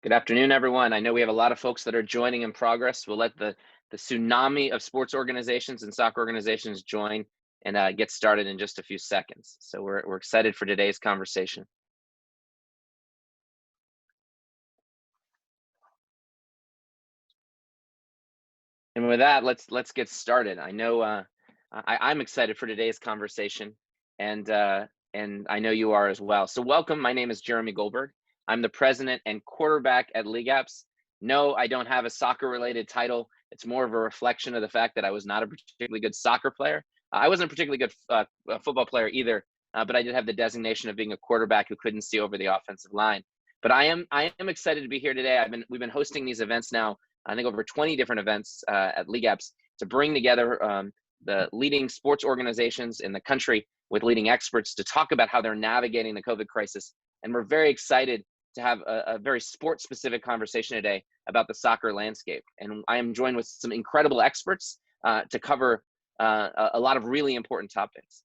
Good afternoon, everyone. I know we have a lot of folks that are joining in progress. We'll let the tsunami of sports organizations and soccer organizations join and get started in just a few seconds. So we're excited for today's conversation. And with that, let's get started. I know I'm excited for today's conversation, and I know you are as well. So welcome. My name is Jeremy Goldberg. I'm the president and quarterback at LeagueApps. No, I don't have a soccer-related title. It's more of a reflection of the fact that I was not a particularly good soccer player. I wasn't a particularly good football player either, but I did have the designation of being a quarterback who couldn't see over the offensive line. But I am excited to be here today. We've been hosting these events now, I think over 20 different events at LeagueApps to bring together the leading sports organizations in the country with leading experts to talk about how they're navigating the COVID crisis. And we're very excited to have a very sports-specific conversation today about the soccer landscape. And I am joined with some incredible experts to cover a lot of really important topics.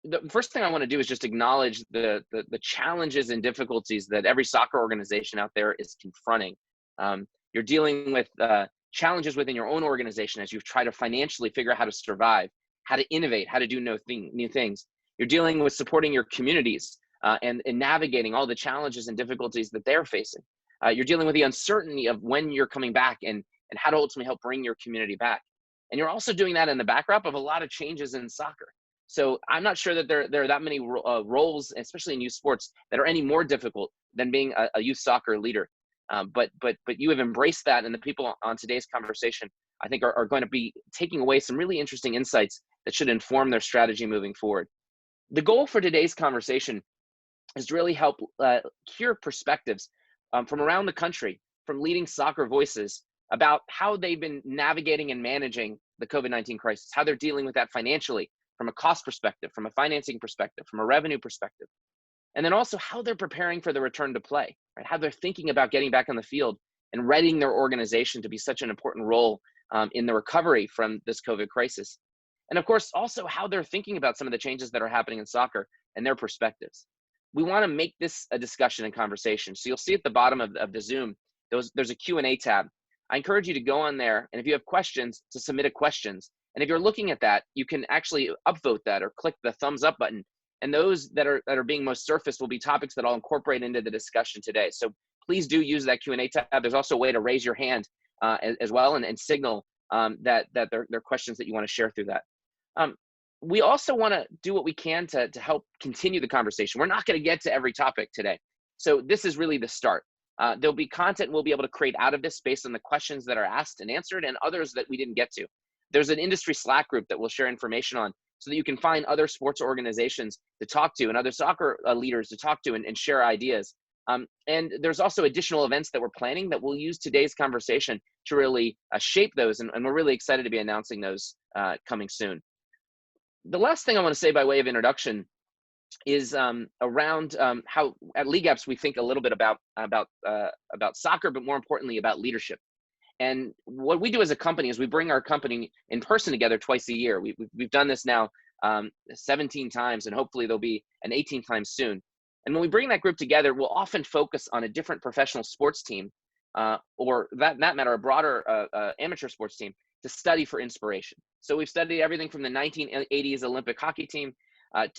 The first thing I want to do is just acknowledge the challenges and difficulties that every soccer organization out there is confronting. You're dealing with challenges within your own organization as you try to financially figure out how to survive, how to innovate, how to do new things. You're dealing with supporting your communities and navigating all the challenges and difficulties that they're facing. You're dealing with the uncertainty of when you're coming back and how to ultimately help bring your community back. And you're also doing that in the backdrop of a lot of changes in soccer. So I'm not sure that there are that many roles, especially in youth sports, that are any more difficult than being a youth soccer leader. But you have embraced that, and the people on today's conversation, I think, are going to be taking away some really interesting insights that should inform their strategy moving forward. The goal for today's conversation is to really help hear perspectives from around the country, from leading soccer voices, about how they've been navigating and managing the COVID-19 crisis, how they're dealing with that financially, from a cost perspective, from a financing perspective, from a revenue perspective. And then also how they're preparing for the return to play, right? How they're thinking about getting back on the field and readying their organization to be such an important role in the recovery from this COVID crisis. And of course, also how they're thinking about some of the changes that are happening in soccer and their perspectives. We want to make this a discussion and conversation. So you'll see at the bottom of the Zoom, there's a Q&A tab. I encourage you to go on there, and if you have questions, to submit a questions. And if you're looking at that, you can actually upvote that or click the thumbs up button. And those that are being most surfaced will be topics that I'll incorporate into the discussion today. So please do use that Q&A tab. There's also a way to raise your hand as well and signal that there are questions that you want to share through that. We also want to do what we can to help continue the conversation. We're not going to get to every topic today. So this is really the start. There'll be content we'll be able to create out of this based on the questions that are asked and answered and others that we didn't get to. There's an industry Slack group that we'll share information on so that you can find other sports organizations to talk to and other soccer leaders to talk to and share ideas. And there's also additional events that we're planning that we'll use today's conversation to really shape those. And we're really excited to be announcing those coming soon. The last thing I want to say by way of introduction is around how at LeagueApps we think a little bit about soccer, but more importantly about leadership. And what we do as a company is we bring our company in person together twice a year. We've done this now 17 times, and hopefully there'll be an 18th time soon. And when we bring that group together, we'll often focus on a different professional sports team, or that matter, a broader amateur sports team, to study for inspiration. So we've studied everything from the 1980s Olympic hockey team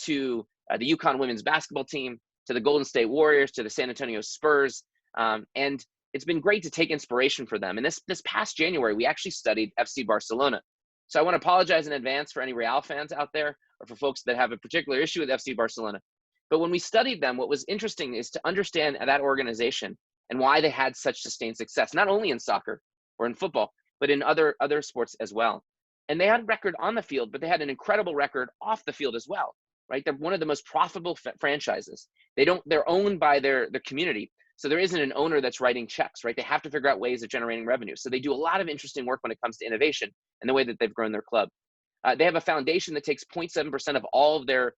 to the UConn women's basketball team, to the Golden State Warriors, to the San Antonio Spurs, and it's been great to take inspiration for them. And this past January, we actually studied FC Barcelona. So I want to apologize in advance for any Real fans out there or for folks that have a particular issue with FC Barcelona. But when we studied them, what was interesting is to understand that organization and why they had such sustained success, not only in soccer or in football, but in other sports as well. And they had a record on the field, but they had an incredible record off the field as well, right? They're one of the most profitable franchises. They're owned by their community. So there isn't an owner that's writing checks, right? They have to figure out ways of generating revenue. So they do a lot of interesting work when it comes to innovation and the way that they've grown their club. They have a foundation that takes 0.7% of all of their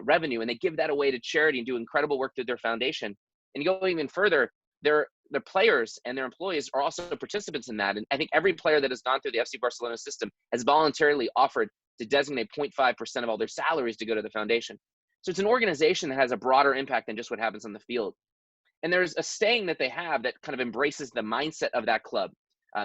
revenue, and they give that away to charity and do incredible work through their foundation. And going even further, their players and their employees are also participants in that. And I think every player that has gone through the FC Barcelona system has voluntarily offered to designate 0.5% of all their salaries to go to the foundation. So it's an organization that has a broader impact than just what happens on the field. And there's a saying that they have that kind of embraces the mindset of that club,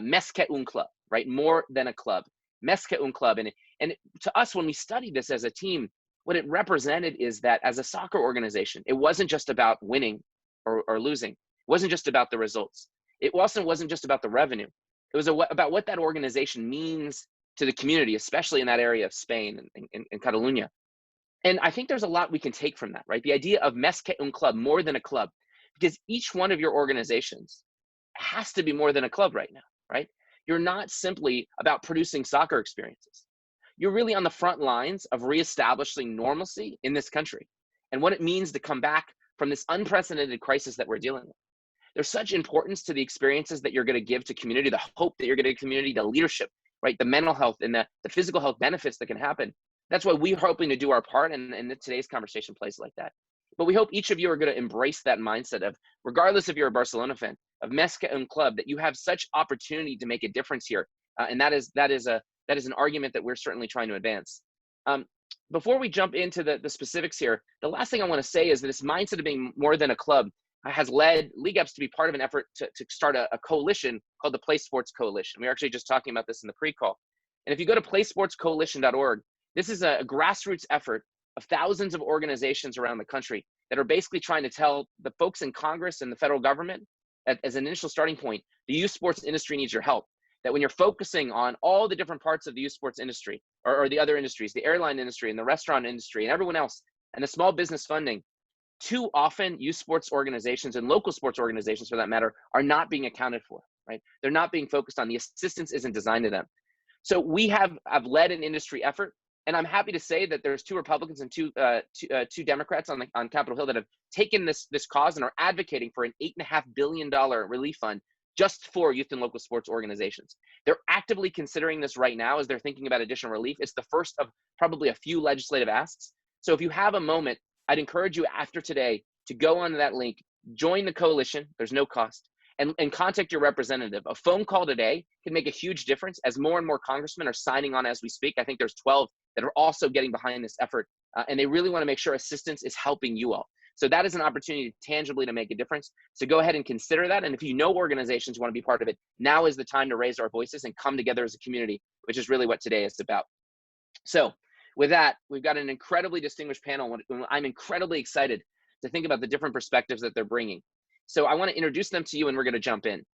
"Més que un club," right? More than a club, "Més que un club." And to us, when we studied this as a team, what it represented is that as a soccer organization, it wasn't just about winning or losing. It wasn't just about the results. It also wasn't just about the revenue. It was about what that organization means to the community, especially in that area of Spain and Catalonia. And I think there's a lot we can take from that, right? The idea of "Més que un club," more than a club, because each one of your organizations has to be more than a club right now, right? You're not simply about producing soccer experiences. You're really on the front lines of reestablishing normalcy in this country and what it means to come back from this unprecedented crisis that we're dealing with. There's such importance to the experiences that you're going to give to community, the hope that you're going to give to community, the leadership, right? The mental health and the physical health benefits that can happen. That's why we're hoping to do our part, and today's conversation plays like that. But we hope each of you are going to embrace that mindset of, regardless if you're a Barcelona fan, of Més que un club, that you have such opportunity to make a difference here, and that is an argument that we're certainly trying to advance. Before we jump into the specifics here, the last thing I want to say is that this mindset of being more than a club has led LeagueApps to be part of an effort to start a coalition called the Play Sports Coalition. We were actually just talking about this in the pre-call. And if you go to playsportscoalition.org, this is a grassroots effort of thousands of organizations around the country that are basically trying to tell the folks in Congress and the federal government, as an initial starting point, the youth sports industry needs your help. That when you're focusing on all the different parts of the youth sports industry or the other industries, the airline industry and the restaurant industry and everyone else, and the small business funding, too often youth sports organizations and local sports organizations, for that matter, are not being accounted for, right? They're not being focused on. The assistance isn't designed to them. So we have led an industry effort, and I'm happy to say that there's 2 Republicans and two Democrats on Capitol Hill that have taken this cause and are advocating for an $8.5 billion relief fund just for youth and local sports organizations. They're actively considering this right now as they're thinking about additional relief. It's the first of probably a few legislative asks. So if you have a moment, I'd encourage you after today to go onto that link, join the coalition. There's no cost. And contact your representative. A phone call today can make a huge difference as more and more congressmen are signing on as we speak. I think there's 12 that are also getting behind this effort, and they really want to make sure assistance is helping you all. So that is an opportunity tangibly to make a difference. So go ahead and consider that. And if you know organizations want to be part of it, now is the time to raise our voices and come together as a community, which is really what today is about. So with that, we've got an incredibly distinguished panel. I'm incredibly excited to think about the different perspectives that they're bringing. So I want to introduce them to you, and we're going to jump in.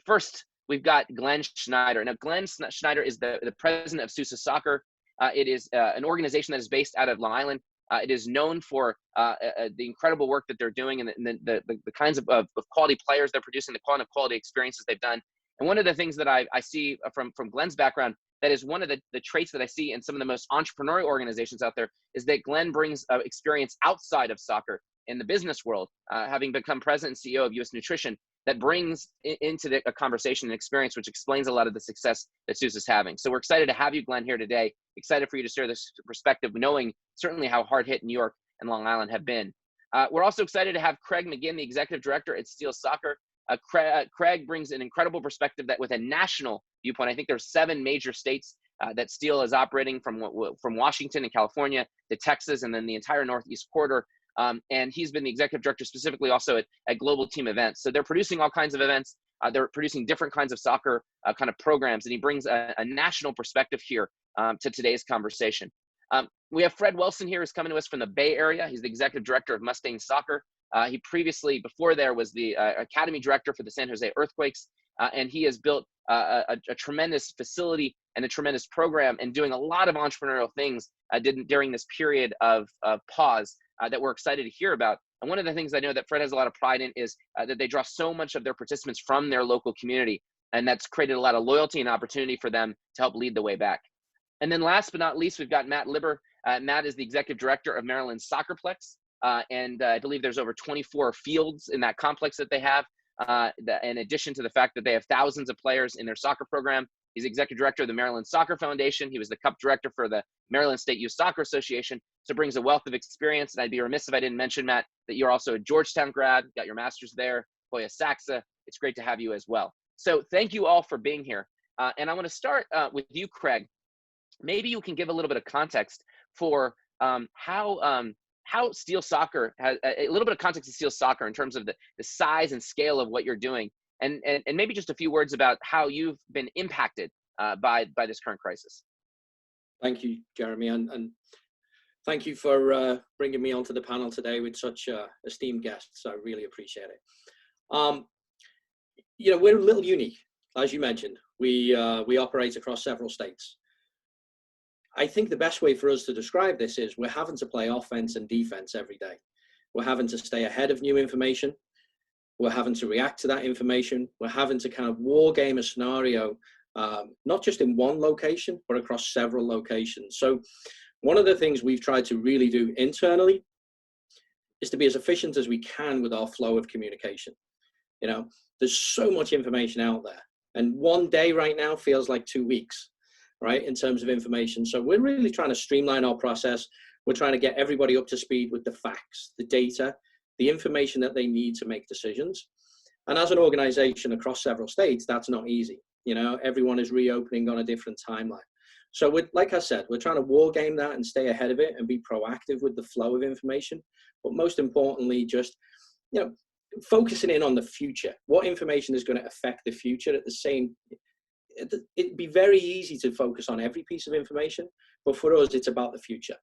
First, we've got Glenn Schneider. Now, Glenn Schneider is the president of SUSA Soccer. It is an organization that is based out of Long Island. It is known for the incredible work that they're doing and the kinds of quality players they're producing, the quality experiences they've done. And one of the things that I see from Glenn's background, that is one of the traits that I see in some of the most entrepreneurial organizations out there, is that Glenn brings experience outside of soccer in the business world, having become president and CEO of US Nutrition, that brings into a conversation and experience which explains a lot of the success that SUSA is having. So we're excited to have you, Glenn, here today. Excited for you to share this perspective, knowing certainly how hard hit New York and Long Island have been. We're also excited to have Craig McGinn, the executive director at Steel Soccer. Craig brings an incredible perspective that with a national viewpoint. I think there's 7 major states that Steel is operating from Washington and California to Texas, and then the entire Northeast corridor. And he's been the executive director specifically also at Global Team Events. So they're producing all kinds of events. They're producing different kinds of soccer kind of programs, and he brings a national perspective here to today's conversation. We have Fred Wilson here, who's coming to us from the Bay Area. He's the executive director of Mustang Soccer. He previously, before there, was the academy director for the San Jose Earthquakes, and he has built a tremendous facility and a tremendous program and doing a lot of entrepreneurial things during this period of pause that we're excited to hear about. And one of the things I know that Fred has a lot of pride in is that they draw so much of their participants from their local community, and that's created a lot of loyalty and opportunity for them to help lead the way back. And then last but not least, we've got Matt Libber. Matt is the executive director of Maryland Soccerplex, and I believe there's over 24 fields in that complex that they have. In addition to the fact that they have thousands of players in their soccer program, he's executive director of the Maryland Soccer Foundation. He was the cup director for the Maryland State Youth Soccer Association. So brings a wealth of experience. And I'd be remiss if I didn't mention, Matt, that you're also a Georgetown grad, got your master's there, Hoya Saxa. It's great to have you as well. So thank you all for being here. And I want to start with you, Craig. Maybe you can give a little bit of context for how how Steel Soccer has a little bit of context of Steel Soccer in terms of the size and scale of what you're doing, and maybe just a few words about how you've been impacted by this current crisis. Thank you, Jeremy, and thank you for bringing me onto the panel today with such esteemed guests. I really appreciate it. We're a little unique, as you mentioned. We operate across several states. I think the best way for us to describe this is we're having to play offense and defense every day. We're having to stay ahead of new information. We're having to react to that information. We're having to kind of war game a scenario, not just in one location, but across several locations. So one of the things we've tried to really do internally is to be as efficient as we can with our flow of communication. There's so much information out there, and one day right now feels like 2 weeks, right, in terms of information. So we're really trying to streamline our process. We're trying to get everybody up to speed with the facts, the data, the information that they need to make decisions. And as an organization across several states, that's not easy. Everyone is reopening on a different timeline. So like I said, we're trying to war game that and stay ahead of it and be proactive with the flow of information. But most importantly, just, focusing in on the future. What information is going to affect the future it'd be very easy to focus on every piece of information, but for us, it's about the future.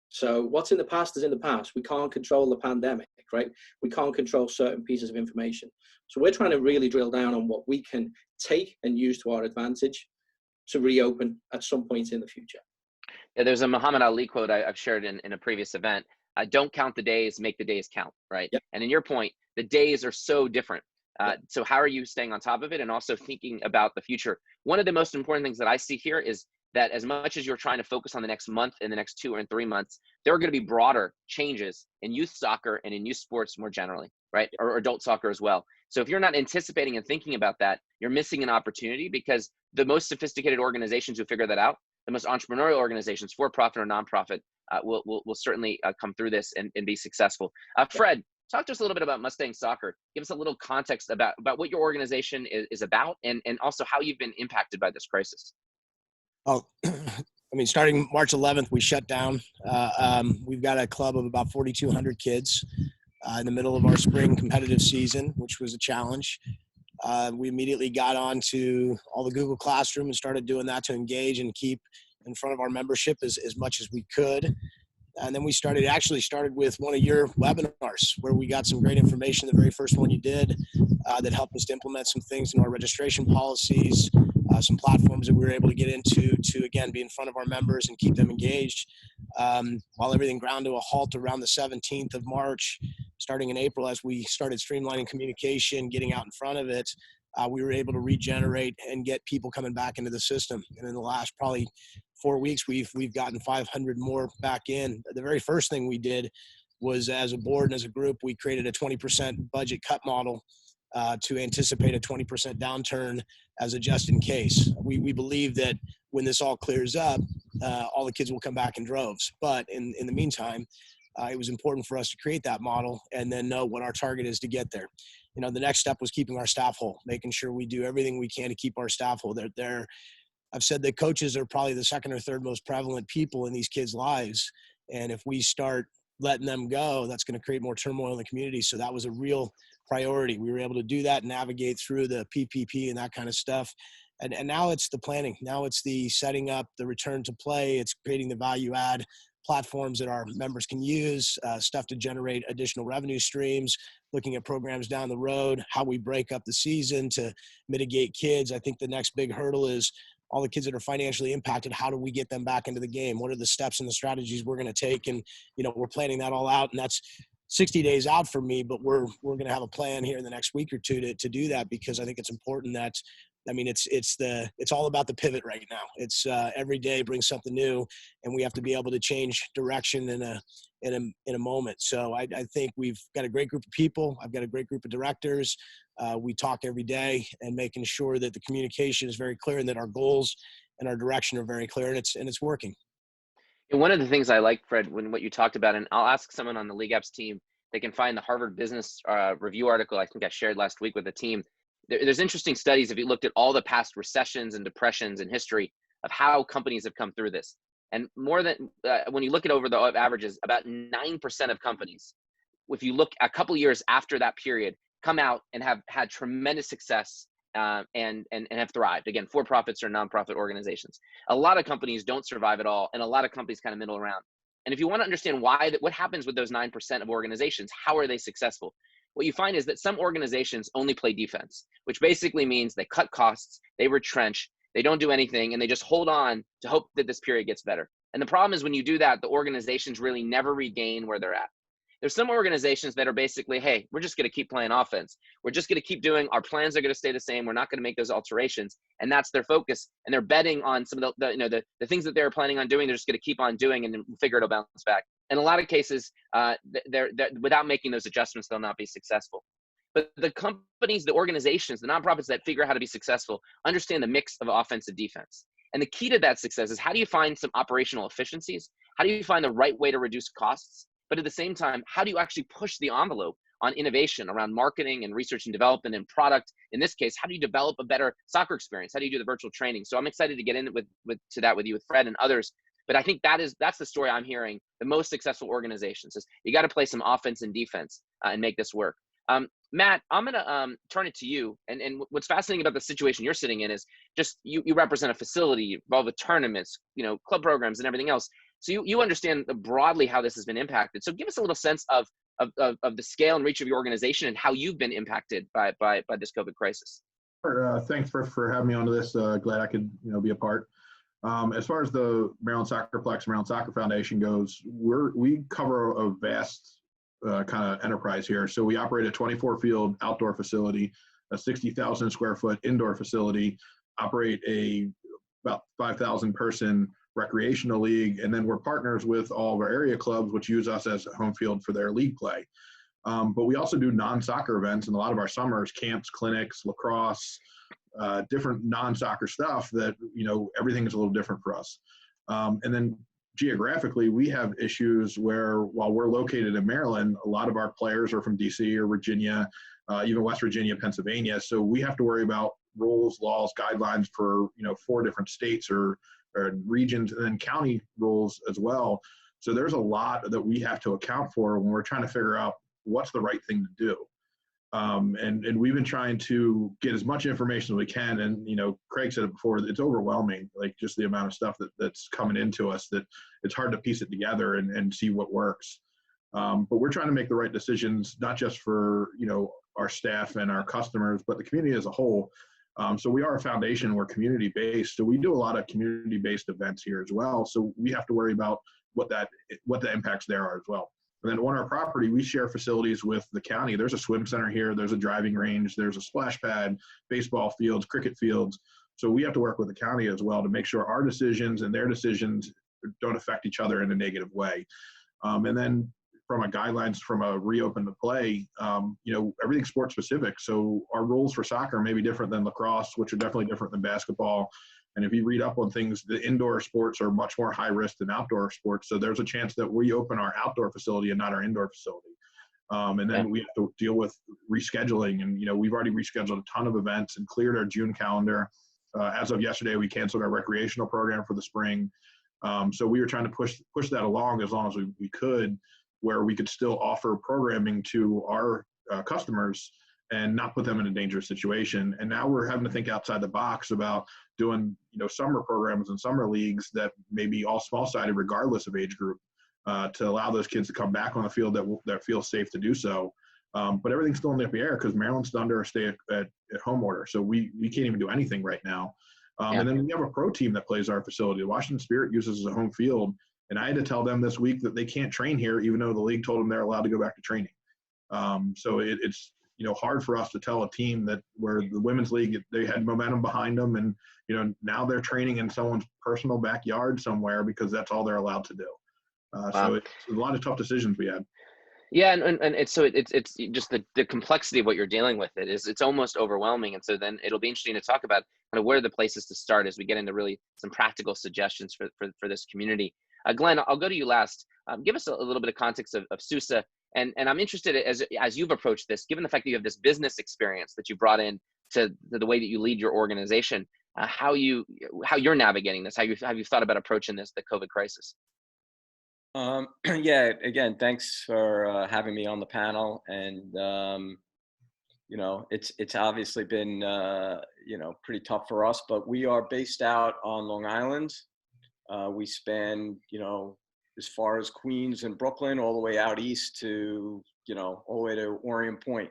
So what's in the past is in the past. We can't control the pandemic, right? We can't control certain pieces of information. So we're trying to really drill down on what we can take and use to our advantage to reopen at some point in the future. Yeah, there's a Muhammad Ali quote I've shared in a previous event. Don't count the days, make the days count, right? Yep. And in your point, the days are so different. So how are you staying on top of it and also thinking about the future? One of the most important things that I see here is that as much as you're trying to focus on the next month and the next 2 or 3 months, there are going to be broader changes in youth soccer and in youth sports more generally, right? Or adult soccer as well. So if you're not anticipating and thinking about that, you're missing an opportunity, because the most sophisticated organizations who figure that out, the most entrepreneurial organizations, for profit or nonprofit, will certainly come through this and be successful. Fred, talk to us a little bit about Mustang Soccer. Give us a little context about what your organization is about, and also how you've been impacted by this crisis. Oh, starting March 11th, we shut down. We've got a club of about 4,200 kids in the middle of our spring competitive season, which was a challenge. We immediately got on to all the Google Classroom and started doing that to engage and keep in front of our membership as much as we could. And then we started with one of your webinars, where we got some great information, the very first one you did, that helped us to implement some things in our registration policies, some platforms that we were able to get into to, again, be in front of our members and keep them engaged. While everything ground to a halt around the 17th of March, starting in April, as we started streamlining communication, getting out in front of it, we were able to regenerate and get people coming back into the system. And in the last probably 4 weeks, we've gotten 500 more back in. The very first thing we did was, as a board and as a group, we created a 20% budget cut model to anticipate a 20% downturn as a just in case. We believe that when this all clears up, all the kids will come back in droves. But in the meantime, it was important for us to create that model and then know what our target is to get there. The next step was keeping our staff whole, making sure we do everything we can to keep our staff whole. I've said that coaches are probably the second or third most prevalent people in these kids' lives. And if we start letting them go, that's going to create more turmoil in the community. So that was a real priority. We were able to do that, navigate through the PPP and that kind of stuff. And now it's the planning. Now it's the setting up, the return to play. It's creating the value add platforms that our members can use, stuff to generate additional revenue streams, looking at programs down the road, how we break up the season to mitigate kids. I think the next big hurdle is all the kids that are financially impacted. How do we get them back into the game? What are the steps and the strategies we're going to take? And, we're planning that all out, and that's 60 days out for me, but we're going to have a plan here in the next week or two to do that, because I think it's important that, it's all about the pivot right now. It's every day brings something new, and we have to be able to change direction in a moment. So I think we've got a great group of people. I've got a great group of directors. We talk every day, and making sure that the communication is very clear and that our goals and our direction are very clear, and it's working. And one of the things I like, Fred, what you talked about, and I'll ask someone on the LeagueApps team, they can find the Harvard Business Review article I think I shared last week with the team. There's interesting studies, if you looked at all the past recessions and depressions in history, of how companies have come through this. And more than, when you look at over the averages, about 9% of companies, if you look a couple years after that period, come out and have had tremendous success and have thrived. Again, for-profits or nonprofit organizations. A lot of companies don't survive at all, and a lot of companies kind of middle around. And if you want to understand why, what happens with those 9% of organizations, how are they successful? What you find is that some organizations only play defense, which basically means they cut costs, they retrench, they don't do anything, and they just hold on to hope that this period gets better. And the problem is when you do that, the organizations really never regain where they're at. There's some organizations that are basically, hey, we're just going to keep playing offense. We're just going to keep doing, our plans are going to stay the same. We're not going to make those alterations. And that's their focus. And they're betting on some of the things that they're planning on doing. They're just going to keep on doing and then figure it'll bounce back. In a lot of cases, they're without making those adjustments, they'll not be successful. But the companies, the organizations, the nonprofits that figure out how to be successful understand the mix of offense and defense. And the key to that success is, how do you find some operational efficiencies? How do you find the right way to reduce costs? But at the same time, how do you actually push the envelope on innovation around marketing and research and development and product? In this case, how do you develop a better soccer experience? How do you do the virtual training? So I'm excited to get in to that with you, with Fred and others. But I think that's the story I'm hearing. The most successful organizations is, you got to play some offense and defense and make this work. Matt, I'm going to turn it to you. And what's fascinating about the situation you're sitting in is just you represent a facility involved with tournaments, club programs and everything else. So you understand broadly how this has been impacted. So give us a little sense of the scale and reach of your organization and how you've been impacted by this COVID crisis. Thanks for having me onto this. Glad I could be a part. As far as the Maryland Soccer Plex, Maryland Soccer Foundation goes, we cover a vast kind of enterprise here. So we operate a 24-field outdoor facility, a 60,000 square foot indoor facility, operate about 5,000 person recreational league, and then we're partners with all of our area clubs, which use us as a home field for their league play. But we also do non-soccer events, and a lot of our summers, camps, clinics, lacrosse, different non-soccer stuff that, everything is a little different for us. And then geographically, we have issues where, while we're located in Maryland, a lot of our players are from DC or Virginia, even West Virginia, Pennsylvania. So we have to worry about rules, laws, guidelines for, 4 different states or regions, and then county rules as well. So there's a lot that we have to account for when we're trying to figure out what's the right thing to do. And we've been trying to get as much information as we can. And, Craig said it before, it's overwhelming, like just the amount of stuff that's coming into us, that it's hard to piece it together and see what works. But we're trying to make the right decisions, not just for, our staff and our customers, but the community as a whole. So we are a foundation, we're community-based. So we do a lot of community-based events here as well. So we have to worry about what the impacts there are as well. And then on our property, we share facilities with the county. There's a swim center here, there's a driving range, there's a splash pad, baseball fields, cricket fields. So we have to work with the county as well to make sure our decisions and their decisions don't affect each other in a negative way. And then from a guidelines, from a reopen to play, everything's sport specific. So our rules for soccer may be different than lacrosse, which are definitely different than basketball. And if you read up on things, the indoor sports are much more high risk than outdoor sports. So there's a chance that we open our outdoor facility and not our indoor facility. And then we have to deal with rescheduling. And, we've already rescheduled a ton of events and cleared our June calendar. As of yesterday, we canceled our recreational program for the spring. So we were trying to push that along as long as we could, where we could still offer programming to our customers and not put them in a dangerous situation. And now we're having to think outside the box about doing, summer programs and summer leagues that may be all small-sided regardless of age group, to allow those kids to come back on the field that feel safe to do so. But everything's still in the air because Maryland's still under a stay-at-home order. So we can't even do anything right now. And then we have a pro team that plays our facility. The Washington Spirit uses as a home field. And I had to tell them this week that they can't train here, even though the league told them they're allowed to go back to training. So it's hard for us to tell a team that where the women's league, they had momentum behind them, and now they're training in someone's personal backyard somewhere because that's all they're allowed to do. So it's a lot of tough decisions we had. Yeah, and it's just the complexity of what you're dealing with. It's almost overwhelming, and so then it'll be interesting to talk about kind of where are the places to start as we get into really some practical suggestions for this community. Glenn, I'll go to you last. Give us a little bit of context of SUSA, and I'm interested as you've approached this, given the fact that you have this business experience that you brought in to the way that you lead your organization. how you're navigating this, how you thought about approaching the COVID crisis. Yeah, again, thanks for having me on the panel. And, it's obviously been, pretty tough for us, but we are based out on Long Island. We span, as far as Queens and Brooklyn, all the way out east to, all the way to Orient Point.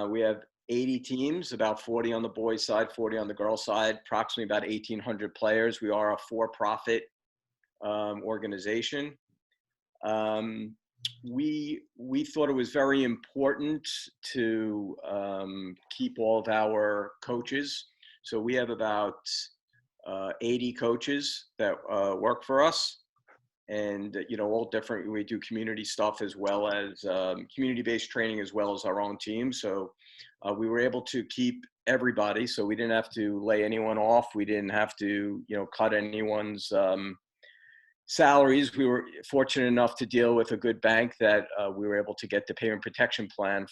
We have 80 teams, about 40 on the boys' side, 40 on the girls' side, approximately about 1,800 players. We are a for-profit organization. We thought it was very important to keep all of our coaches. So we have about 80 coaches that work for us, and all different. We do community stuff as well as community-based training, as well as our own team. So we were able to keep everybody, so we didn't have to lay anyone off. We didn't have to cut anyone's salaries. We were fortunate enough to deal with a good bank that we were able to get the payment protection plan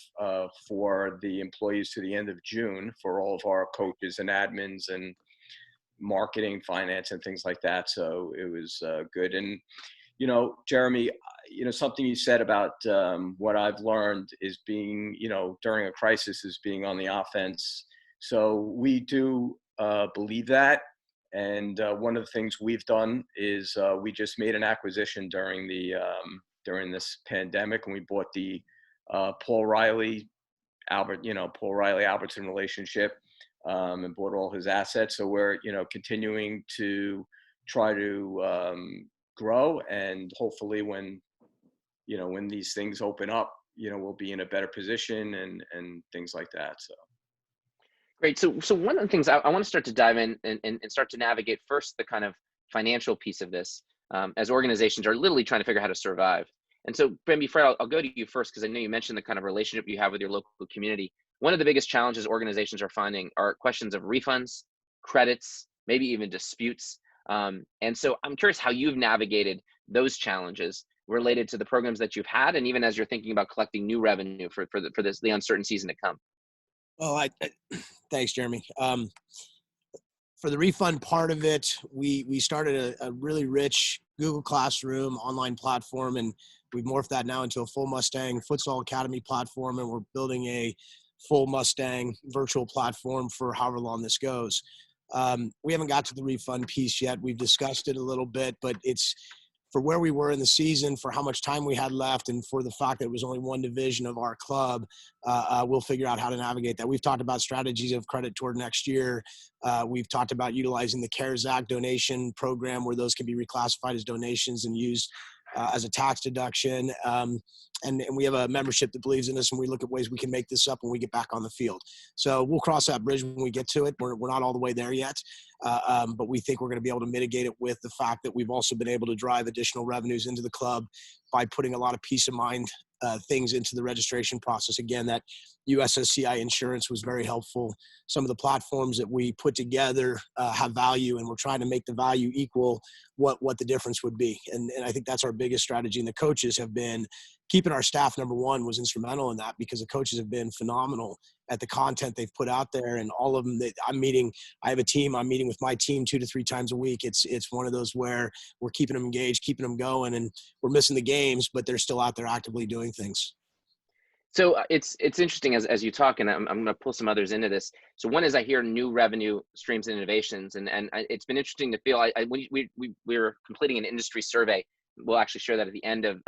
for the employees to the end of June for all of our coaches and admins and marketing, finance, and things like that. So it was good. And, Jeremy, something you said about what I've learned is being, during a crisis, is being on the offense. So we do believe that. And one of the things we've done is we just made an acquisition during this pandemic, and we bought the Paul Riley Albertson relationship, and bought all his assets. So we're continuing to try to grow, and hopefully when these things open up, we'll be in a better position and things like that. So. Great. So one of the things I want to start to dive in and start to navigate first the kind of financial piece of this, as organizations are literally trying to figure out how to survive. And so, Ben, Fred, I'll go to you first, because I know you mentioned the kind of relationship you have with your local community. One of the biggest challenges organizations are finding are questions of refunds, credits, maybe even disputes. And so I'm curious how you've navigated those challenges related to the programs that you've had, and even as you're thinking about collecting new revenue for the uncertain season to come. Well, thanks, Jeremy. For the refund part of it, we started a really rich Google Classroom online platform, and we've morphed that now into a full Mustang Futsal Academy platform, and we're building a full Mustang virtual platform for however long this goes. We haven't got to the refund piece yet. We've discussed it a little bit, but it's for where we were in the season, for how much time we had left, and for the fact that it was only one division of our club, we'll figure out how to navigate that. We've talked about strategies of credit toward next year. We've talked about utilizing the CARES Act donation program, where those can be reclassified as donations and used as a tax deduction. And we have a membership that believes in us, and we look at ways we can make this up when we get back on the field. So we'll cross that bridge when we get to it. We're not all the way there yet, but we think we're going to be able to mitigate it with the fact that we've also been able to drive additional revenues into the club by putting a lot of peace of mind things into the registration process. Again, that USSCI insurance was very helpful. Some of the platforms that we put together have value, and we're trying to make the value equal what the difference would be. And I think that's our biggest strategy. And the coaches have been keeping our staff, number one, was instrumental in that, because the coaches have been phenomenal at the content they've put out there. And all of them that I have a team, I'm meeting with my team 2 to 3 times a week. It's one of those where we're keeping them engaged, keeping them going, and we're missing the games, but they're still out there actively doing things. So it's interesting as you talk, and I'm going to pull some others into this. So one is I hear new revenue streams and innovations, and it's been interesting to feel. We're completing an industry survey. We'll actually share that at the end of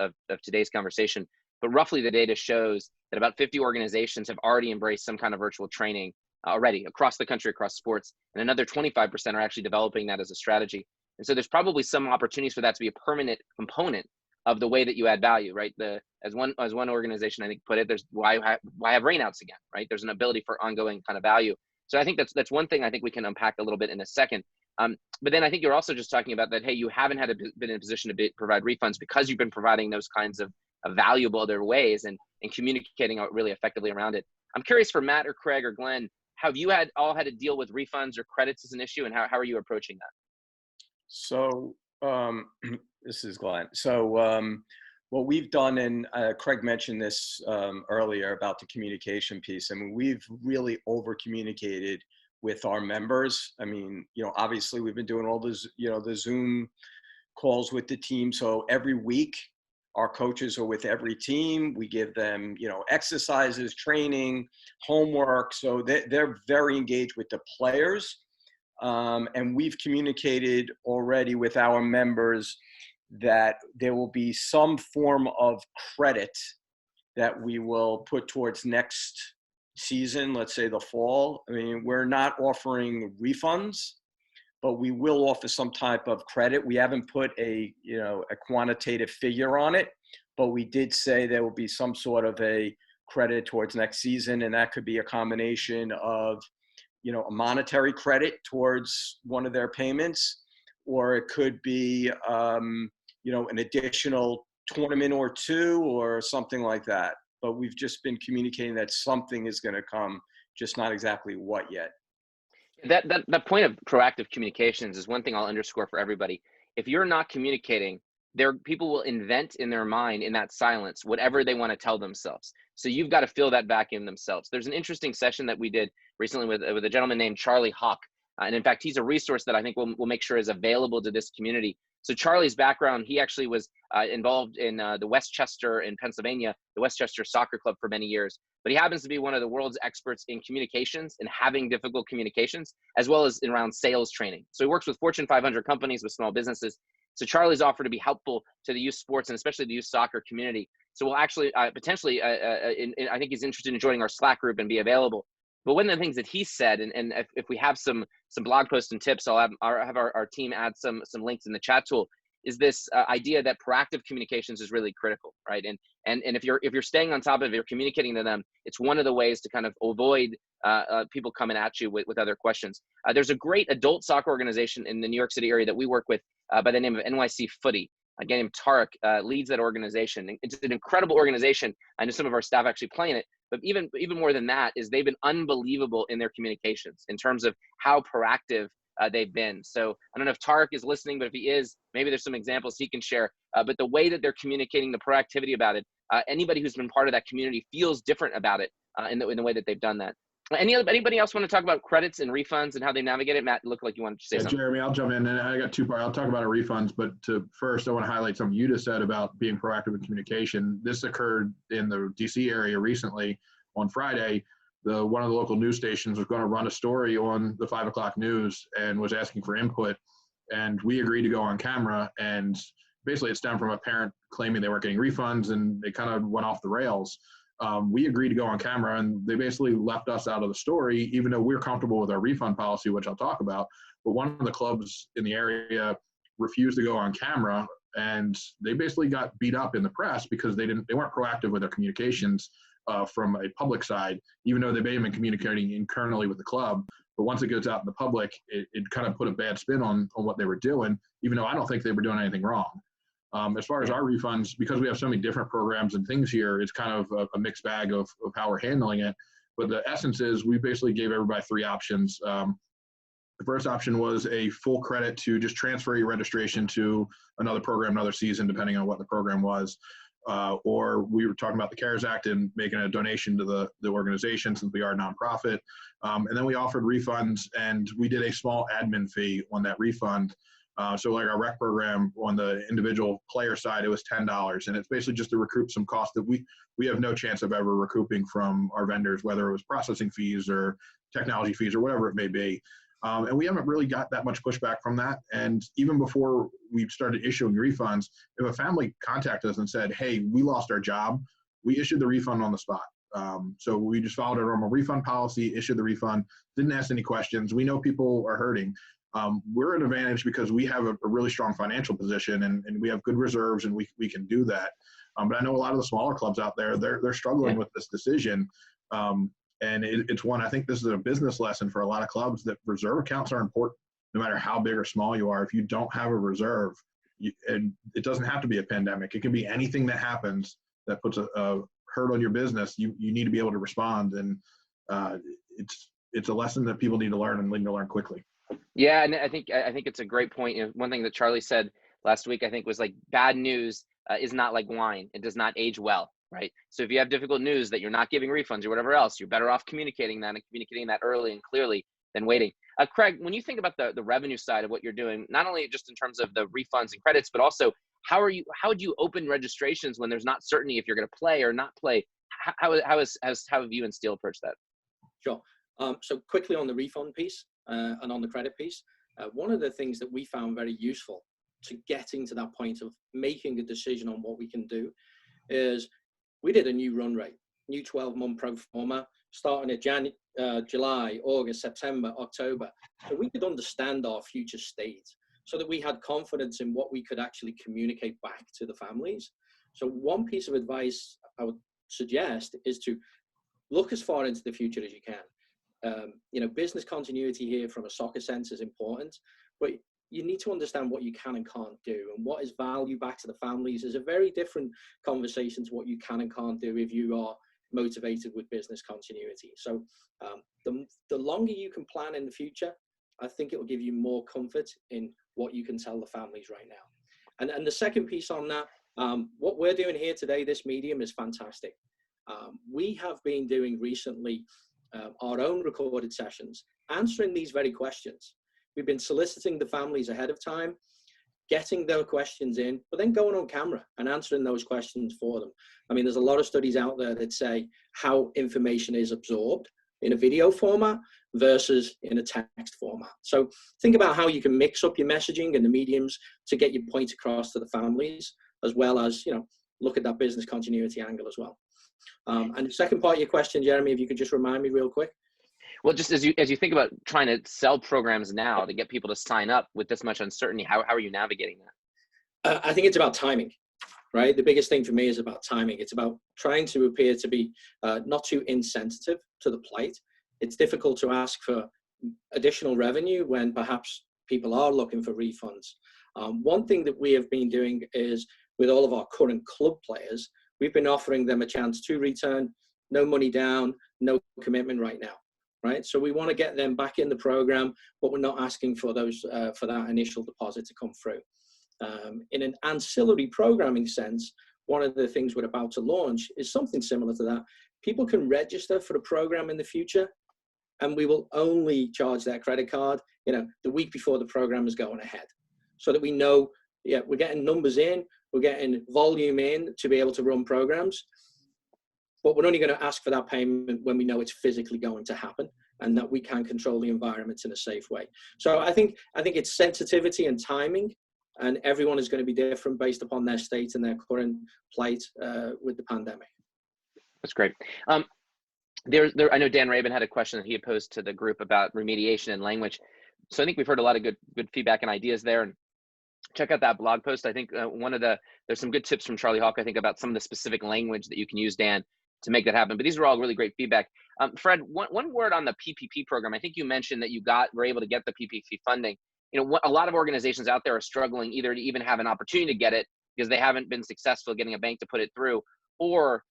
today's conversation. But roughly the data shows that about 50 organizations have already embraced some kind of virtual training already across the country, across sports, and another 25% are actually developing that as a strategy. And so there's probably some opportunities for that to be a permanent component of the way that you add value, right? As one organization I think put it, there's why have rainouts again, right? There's an ability for ongoing kind of value. So I think that's one thing I think we can unpack a little bit in a second. But then I think you're also just talking about that, hey, you haven't been in a position to provide refunds because you've been providing those kinds of valuable other ways and communicating really effectively around it. I'm curious for Matt or Craig or Glenn, have you all had to deal with refunds or credits as an issue, and how are you approaching that? So this is Glenn. So what we've done, and Craig mentioned this earlier about the communication piece. I mean, we've really over communicated with our members. I mean, obviously we've been doing all those, the Zoom calls with the team. So every week our coaches are with every team. We give them, exercises, training, homework. So they're very engaged with the players. And we've communicated already with our members that there will be some form of credit that we will put towards next season, let's say the fall. I mean, we're not offering refunds, but we will offer some type of credit. We haven't put a quantitative figure on it, but we did say there will be some sort of a credit towards next season. And that could be a combination of, a monetary credit towards one of their payments, or it could be, an additional tournament or two or something like that. But we've just been communicating that something is going to come, just not exactly what yet. That point of proactive communications is one thing I'll underscore for everybody. If you're not communicating, people will invent in their mind, in that silence, whatever they want to tell themselves. So you've got to fill that vacuum themselves. There's an interesting session that we did recently with a gentleman named Charlie Hawk. And in fact, he's a resource that I think we'll make sure is available to this community. So Charlie's background, he actually was involved in the Westchester in Pennsylvania, the Westchester Soccer Club for many years. But he happens to be one of the world's experts in communications and having difficult communications, as well as around sales training. So he works with Fortune 500 companies, with small businesses. So Charlie's offered to be helpful to the youth sports and especially the youth soccer community. So we'll actually potentially, I think he's interested in joining our Slack group and be available. But one of the things that he said, and if we have some blog posts and tips, I'll have our team add some links in the chat tool, is this idea that proactive communications is really critical, right? And if you're staying on top of it, you're communicating to them, it's one of the ways to kind of avoid people coming at you with other questions. There's a great adult soccer organization in the New York City area that we work with by the name of NYC Footy. A guy named Tarek leads that organization. It's an incredible organization. I know some of our staff actually play in it, but even more than that is they've been unbelievable in their communications in terms of how proactive they've been. So I don't know if Tarek is listening, but if he is, maybe there's some examples he can share. But the way that they're communicating, the proactivity about it, anybody who's been part of that community feels different about it in the way that they've done that. Anybody else want to talk about credits and refunds and how they navigate it? Matt, looked like you wanted to say something. Jeremy, I'll jump in, and I got two parts. I'll talk about our refunds, but first, I want to highlight something you just said about being proactive in communication. This occurred in the DC area recently on Friday. One of the local news stations was going to run a story on the 5 o'clock news and was asking for input, and we agreed to go on camera. And basically, it stemmed from a parent claiming they weren't getting refunds, and it kind of went off the rails. We agreed to go on camera, and they basically left us out of the story, even though we're comfortable with our refund policy, which I'll talk about. But one of the clubs in the area refused to go on camera, and they basically got beat up in the press because they weren't proactive with their communications from a public side, even though they may have been communicating internally with the club. But once it goes out in the public, it kind of put a bad spin on what they were doing, even though I don't think they were doing anything wrong. As far as our refunds, because we have so many different programs and things here, it's kind of a mixed bag of how we're handling it. But the essence is we basically gave everybody three options. The first option was a full credit to just transfer your registration to another program, another season, depending on what the program was. Or we were talking about the CARES Act and making a donation to the organization since we are a nonprofit. And then we offered refunds, and we did a small admin fee on that refund. So like our rec program on the individual player side, it was $10. And it's basically just to recoup some costs that we have no chance of ever recouping from our vendors, whether it was processing fees or technology fees or whatever it may be. And we haven't really got that much pushback from that. And even before we started issuing refunds, if a family contacted us and said, hey, we lost our job, we issued the refund on the spot. So we just followed our normal refund policy, issued the refund, didn't ask any questions. We know people are hurting. We're at an advantage because we have a really strong financial position and we have good reserves, and we can do that. But I know a lot of the smaller clubs out there, they're struggling with this decision. And it's one, I think this is a business lesson for a lot of clubs, that reserve accounts are important no matter how big or small you are. If you don't have a reserve, and it doesn't have to be a pandemic, it can be anything that happens that puts a hurt on your business, you need to be able to respond. And it's a lesson that people need to learn and need to learn quickly. Yeah, and I think it's a great point. You know, one thing that Charlie said last week, I think, was like, bad news is not like wine. It does not age well, right? So if you have difficult news that you're not giving refunds or whatever else, you're better off communicating that and communicating that early and clearly than waiting. Craig, when you think about the revenue side of what you're doing, not only just in terms of the refunds and credits, but also how do you open registrations when there's not certainty if you're going to play or not play? How have you and Steel approached that? Sure. So quickly on the refund piece and on the credit piece, one of the things that we found very useful to getting to that point of making a decision on what we can do is we did a new run rate, new 12-month pro forma, starting at July, August, September, October, so we could understand our future state, so that we had confidence in what we could actually communicate back to the families. So one piece of advice I would suggest is to look as far into the future as you can. Business continuity here from a soccer sense is important, but you need to understand what you can and can't do, and what is value back to the families is a very different conversation to what you can and can't do if you are motivated with business continuity. So the longer you can plan in the future, I think it will give you more comfort in what you can tell the families right now. And the second piece on that, what we're doing here today, this medium is fantastic. We have been doing recently our own recorded sessions, answering these very questions. We've been soliciting the families ahead of time, getting their questions in, but then going on camera and answering those questions for them. I mean, there's a lot of studies out there that say how information is absorbed in a video format versus in a text format. So think about how you can mix up your messaging and the mediums to get your point across to the families, as well as, look at that business continuity angle as well. And the second part of your question, Jeremy, if you could just remind me real quick. Well, just as you think about trying to sell programs now to get people to sign up with this much uncertainty, how are you navigating that? I think it's about timing, right? The biggest thing for me is about timing. It's about trying to appear to be not too insensitive to the plight. It's difficult to ask for additional revenue when perhaps people are looking for refunds. One thing that we have been doing is with all of our current club players, we've been offering them a chance to return, no money down, no commitment right now. Right, so we want to get them back in the program, but we're not asking for those for that initial deposit to come through. In an ancillary programming sense, one of the things we're about to launch is something similar to that. People can register for the program in the future, and we will only charge their credit card, the week before the program is going ahead, so that we know, we're getting numbers in, we're getting volume in to be able to run programs. But we're only going to ask for that payment when we know it's physically going to happen and that we can control the environment in a safe way. So I think it's sensitivity and timing, and everyone is going to be different based upon their state and their current plight with the pandemic. That's great. I know Dan Rabin had a question that he had posed to the group about remediation and language. So I think we've heard a lot of good feedback and ideas there. And check out that blog post. I think there's some good tips from Charlie Hawk, I think, about some of the specific language that you can use, Dan, to make that happen. But these are all really great feedback. Fred, one word on the PPP program. I think you mentioned that you were able to get the PPP funding. A lot of organizations out there are struggling either to even have an opportunity to get it because they haven't been successful getting a bank to put it through, or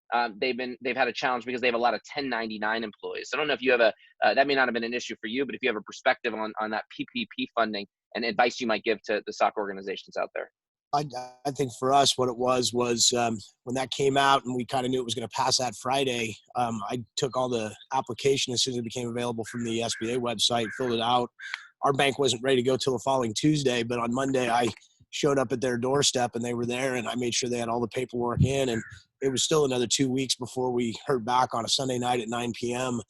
they've had a challenge because they have a lot of 1099 employees. So I don't know if you have that may not have been an issue for you, but if you have a perspective on that PPP funding and advice you might give to the soccer organizations out there. I think for us, what it was when that came out and we kind of knew it was going to pass that Friday, I took all the application as soon as it became available from the SBA website, filled it out. Our bank wasn't ready to go till the following Tuesday, but on Monday I showed up at their doorstep and they were there, and I made sure they had all the paperwork in, and it was still another 2 weeks before we heard back on a Sunday night at 9 p.m.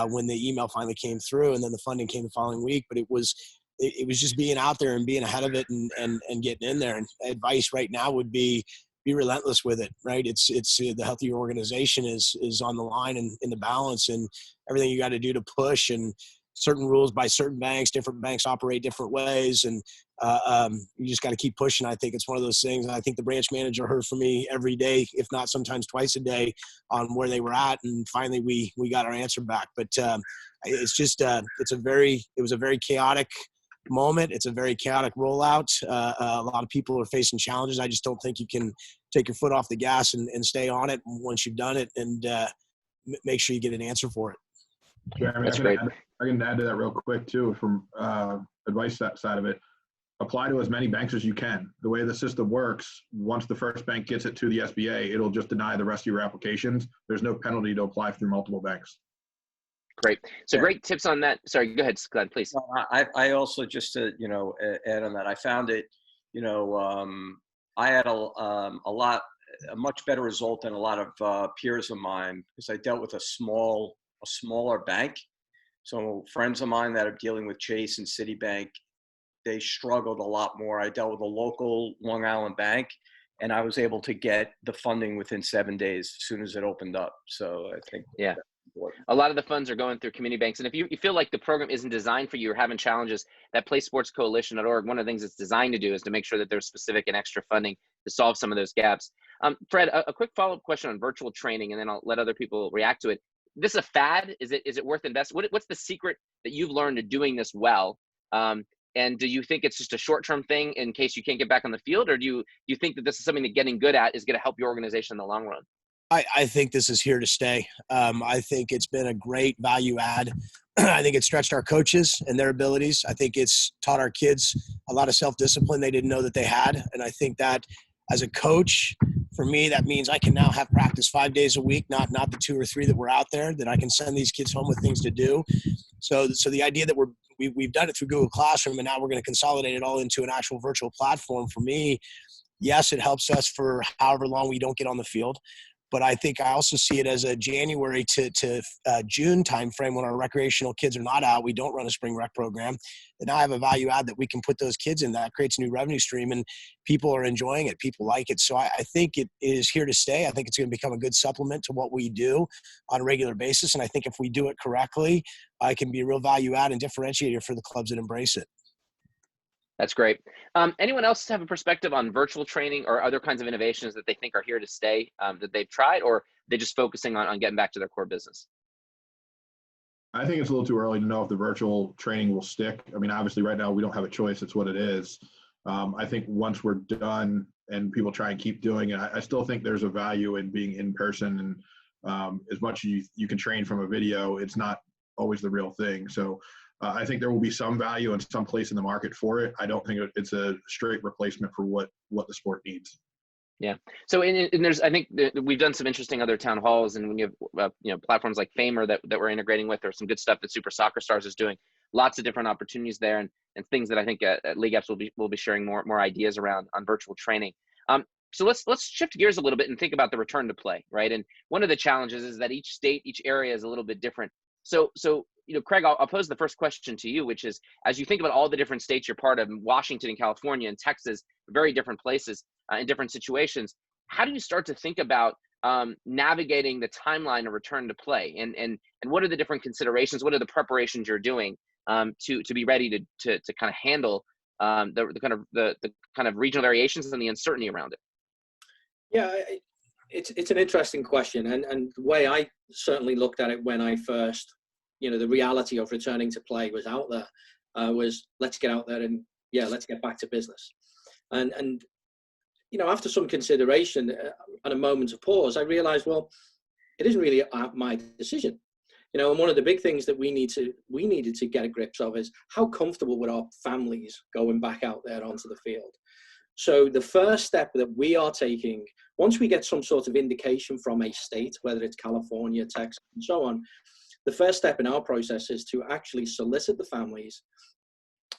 When the email finally came through, and then the funding came the following week. But it was just being out there and being ahead of it and getting in there. And advice right now would be relentless with it, right? It's the health of your organization is on the line and in the balance, and everything you got to do to push, and certain rules by certain banks, different banks operate different ways. And you just got to keep pushing. I think it's one of those things. I think the branch manager heard from me every day, if not sometimes twice a day, on where they were at. And finally we got our answer back. But it's just, it was a very chaotic moment. It's a very chaotic rollout. A lot of people are facing challenges. I just don't think you can take your foot off the gas and stay on it once you've done it, and make sure you get an answer for it. Jeremy, That's great. I can add to that real quick too, from advice side of it. Apply to as many banks as you can. The way the system works, once the first bank gets it to the SBA, it'll just deny the rest of your applications. There's no penalty to apply through multiple banks. Great. So Yeah. great tips on that. Sorry, go ahead, Glenn, please. Well, I also, just to, add on that, I found it, I had a much better result than a lot of peers of mine, because I dealt with a smaller bank. So friends of mine that are dealing with Chase and Citibank, they struggled a lot more. I dealt with a local Long Island bank, and I was able to get the funding within 7 days as soon as it opened up. So I think Yeah. A lot of the funds are going through community banks. And if you feel like the program isn't designed for you or having challenges, that PlaySportsCoalition.org, one of the things it's designed to do is to make sure that there's specific and extra funding to solve some of those gaps. Fred, a quick follow-up question on virtual training, and then I'll let other people react to it. This is a fad? Is it worth investing? What's the secret that you've learned to doing this well? And do you think it's just a short-term thing in case you can't get back on the field? Or do you think that this is something that getting good at is going to help your organization in the long run? I think this is here to stay. I think it's been a great value add. I think it stretched our coaches and their abilities. I think it's taught our kids a lot of self-discipline they didn't know that they had. And I think that as a coach, for me, that means I can now have practice 5 days a week, not the 2 or 3 that were out there, that I can send these kids home with things to do. So the idea that we've done it through Google Classroom, and now we're going to consolidate it all into an actual virtual platform, for me, yes, it helps us for however long we don't get on the field. But I think I also see it as a January to June timeframe when our recreational kids are not out. We don't run a spring rec program. And now I have a value add that we can put those kids in. That creates a new revenue stream, and people are enjoying it. People like it. So I think it is here to stay. I think it's going to become a good supplement to what we do on a regular basis. And I think if we do it correctly, it can be a real value add and differentiator for the clubs that embrace it. That's great. Anyone else have a perspective on virtual training or other kinds of innovations that they think are here to stay, that they've tried, or they're just focusing on getting back to their core business? I think it's a little too early to know if the virtual training will stick. I mean, obviously right now we don't have a choice. It's what it is. I think once we're done and people try and keep doing it, I still think there's a value in being in person. And as much as you can train from a video, it's not always the real thing. So I think there will be some value and some place in the market for it. I don't think it's a straight replacement for what the sport needs. Yeah. So and there's, I think we've done some interesting other town halls, and when you have platforms like Famer that we're integrating with, there's some good stuff that Super Soccer Stars is doing. Lots of different opportunities there, and things that I think at LeagueApps will be sharing more ideas around on virtual training. So let's shift gears a little bit and think about the return to play, right? And one of the challenges is that each state, each area is a little bit different. So Craig, I'll pose the first question to you, which is, as you think about all the different states you're part of, Washington and California and Texas, very different places in different situations, how do you start to think about navigating the timeline of return to play? And what are the different considerations? What are the preparations you're doing to be ready to kind of handle the kind of regional variations and the uncertainty around it? Yeah, it's an interesting question. And the way I certainly looked at it when I first, the reality of returning to play was out there, was let's get out there and let's get back to business. And after some consideration and a moment of pause, I realized, well, it isn't really my decision. And one of the big things that we needed to get a grip of is how comfortable were our families going back out there onto the field. So the first step that we are taking, once we get some sort of indication from a state, whether it's California, Texas, and so on, the first step in our process is to actually solicit the families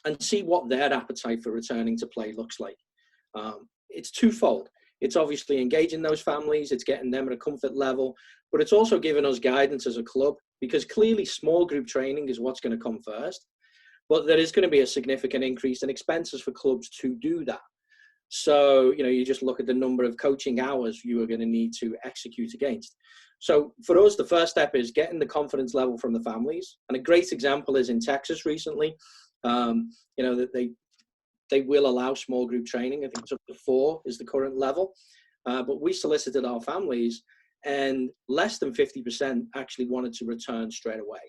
and see what their appetite for returning to play looks like. It's twofold. It's obviously engaging those families, it's getting them at a comfort level, but it's also giving us guidance as a club, because clearly small group training is what's going to come first, but there is going to be a significant increase in expenses for clubs to do that. So, you just look at the number of coaching hours you are going to need to execute against. So for us, the first step is getting the confidence level from the families. And a great example is in Texas recently, that they will allow small group training. I think it's up to 4 is the current level. But we solicited our families, and less than 50% actually wanted to return straight away.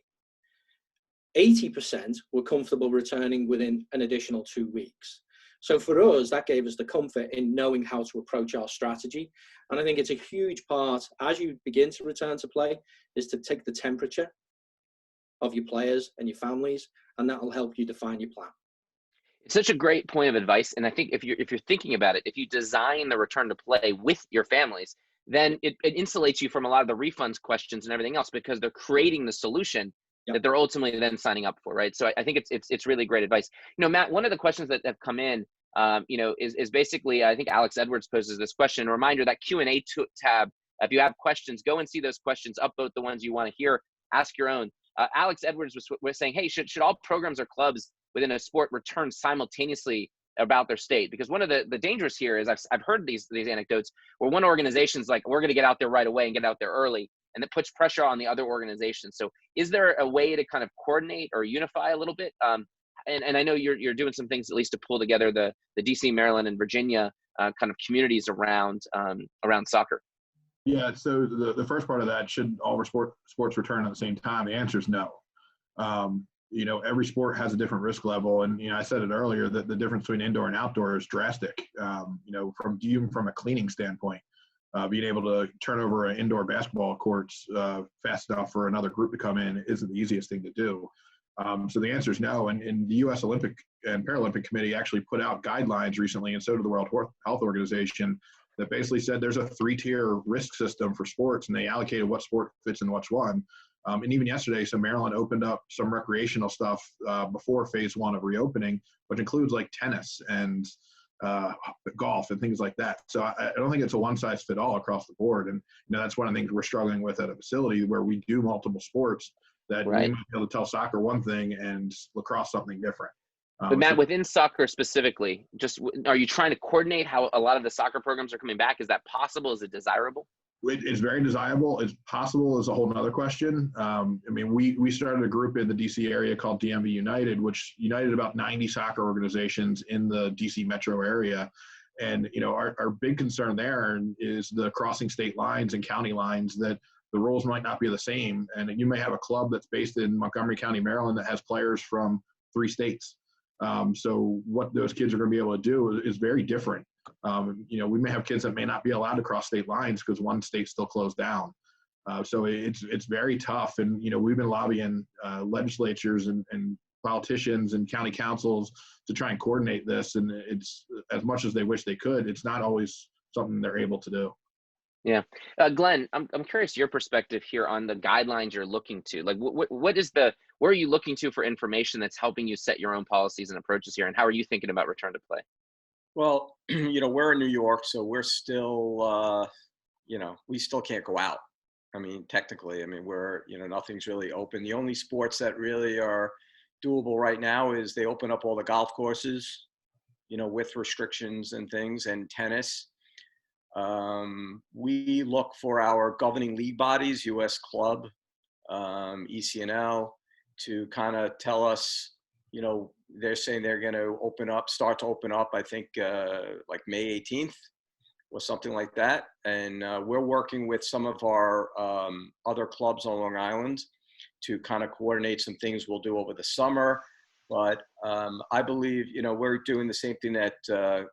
80% were comfortable returning within an additional 2 weeks. So for us, that gave us the comfort in knowing how to approach our strategy. And I think it's a huge part, as you begin to return to play, is to take the temperature of your players and your families, and that will help you define your plan. It's such a great point of advice. And I think if you're thinking about it, if you design the return to play with your families, then it insulates you from a lot of the refunds questions and everything else, because they're creating the solution that they're ultimately then signing up for, right? So I think it's really great advice. Matt, one of the questions that have come in, is basically, I think Alex Edwards poses this question. A reminder that Q&A tab, if you have questions, go and see those questions, upvote the ones you want to hear, ask your own. Alex Edwards was saying, hey, should all programs or clubs within a sport return simultaneously about their state? Because one of the dangers here is I've heard these anecdotes where one organization's like, we're going to get out there right away and get out there early, and it puts pressure on the other organization. So is there a way to kind of coordinate or unify a little bit? And I know you're doing some things at least to pull together the DC, Maryland, and Virginia kind of communities around soccer. Yeah, so the first part of that, should all sports return at the same time? The answer is no. Every sport has a different risk level. And, I said it earlier that the difference between indoor and outdoor is drastic, from a cleaning standpoint. Being able to turn over an indoor basketball courts fast enough for another group to come in isn't the easiest thing to do. So the answer is no. And the U.S. Olympic and Paralympic Committee actually put out guidelines recently, and so did the World Health Organization, that basically said there's a 3-tier risk system for sports, and they allocated what sport fits in which one. And even yesterday, so Maryland opened up some recreational stuff before phase 1 of reopening, which includes like tennis and golf and things like that. So I don't think it's a one-size-fits-all across the board. And that's one of the things we're struggling with at a facility where we do multiple sports, that we might be able to tell soccer one thing and lacrosse something different. But Matt, within soccer specifically, are you trying to coordinate how a lot of the soccer programs are coming back? Is that possible? Is it desirable? It's very desirable. It's possible is a whole nother question. We started a group in the DC area called DMV United, which united about 90 soccer organizations in the DC metro area. And, our big concern there is the crossing state lines and county lines, that the rules might not be the same. And you may have a club that's based in Montgomery County, Maryland, that has players from 3 states. So what those kids are going to be able to do is very different. We may have kids that may not be allowed to cross state lines because one state's still closed down. So it's very tough. And, we've been lobbying legislatures and politicians and county councils to try and coordinate this. And it's, as much as they wish they could, it's not always something they're able to do. Yeah. Glenn, I'm curious your perspective here on the guidelines you're looking to. Like, where are you looking to for information that's helping you set your own policies and approaches here? And how are you thinking about return to play? Well, we're in New York, so we're still, we still can't go out. Technically, we're, nothing's really open. The only sports that really are doable right now is they open up all the golf courses, with restrictions and things, and tennis. We look for our governing league bodies, US Club, ECNL, to kind of tell us, they're saying they're going to start to open up, I think, like May 18th or something like that. And we're working with some of our other clubs on Long Island to kind of coordinate some things we'll do over the summer. But I believe, we're doing the same thing that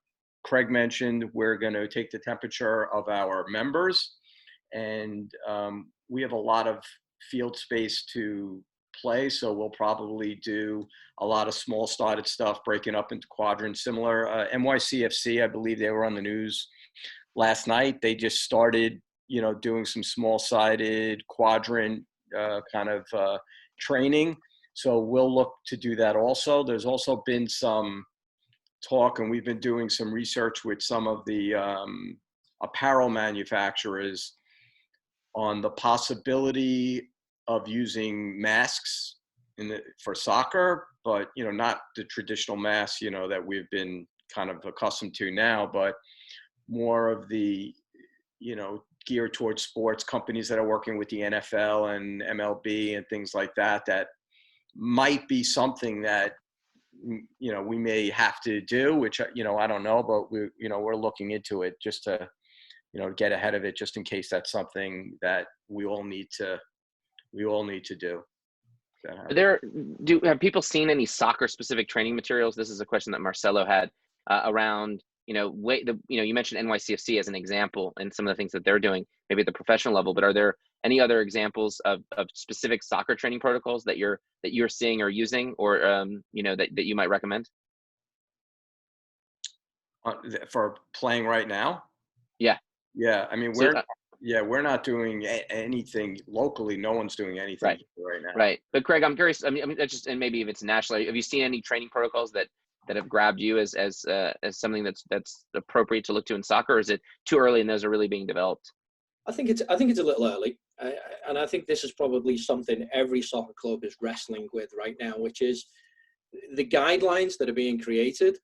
Craig mentioned. We're going to take the temperature of our members, and we have a lot of field space to play, so we'll probably do a lot of small started stuff, breaking up into quadrants. Similar NYCFC, I believe they were on the news last night. They just started, doing some small sided quadrant kind of training. So we'll look to do that also. There's also been some talk, and we've been doing some research with some of the apparel manufacturers on the possibility of using masks for soccer, but not the traditional masks that we've been kind of accustomed to now, but more of the geared towards sports companies that are working with the NFL and MLB and things like that. That might be something that we may have to do, which I don't know, but we're looking into it just to get ahead of it, just in case that's something that we all need to do. Have people seen any soccer specific training materials? This is a question that Marcelo had around, you mentioned NYCFC as an example and some of the things that they're doing, maybe at the professional level, but are there any other examples of specific soccer training protocols that you're seeing or using, or that you might recommend? For playing right now? Yeah. Yeah. Yeah, we're not doing anything locally. No one's doing anything right now. Right. But Craig, I'm curious. I mean, that's just, and maybe if it's national, have you seen any training protocols that have grabbed you as something that's appropriate to look to in soccer, or is it too early and those are really being developed? I think it's a little early, and I think this is probably something every soccer club is wrestling with right now, which is the guidelines that are being created.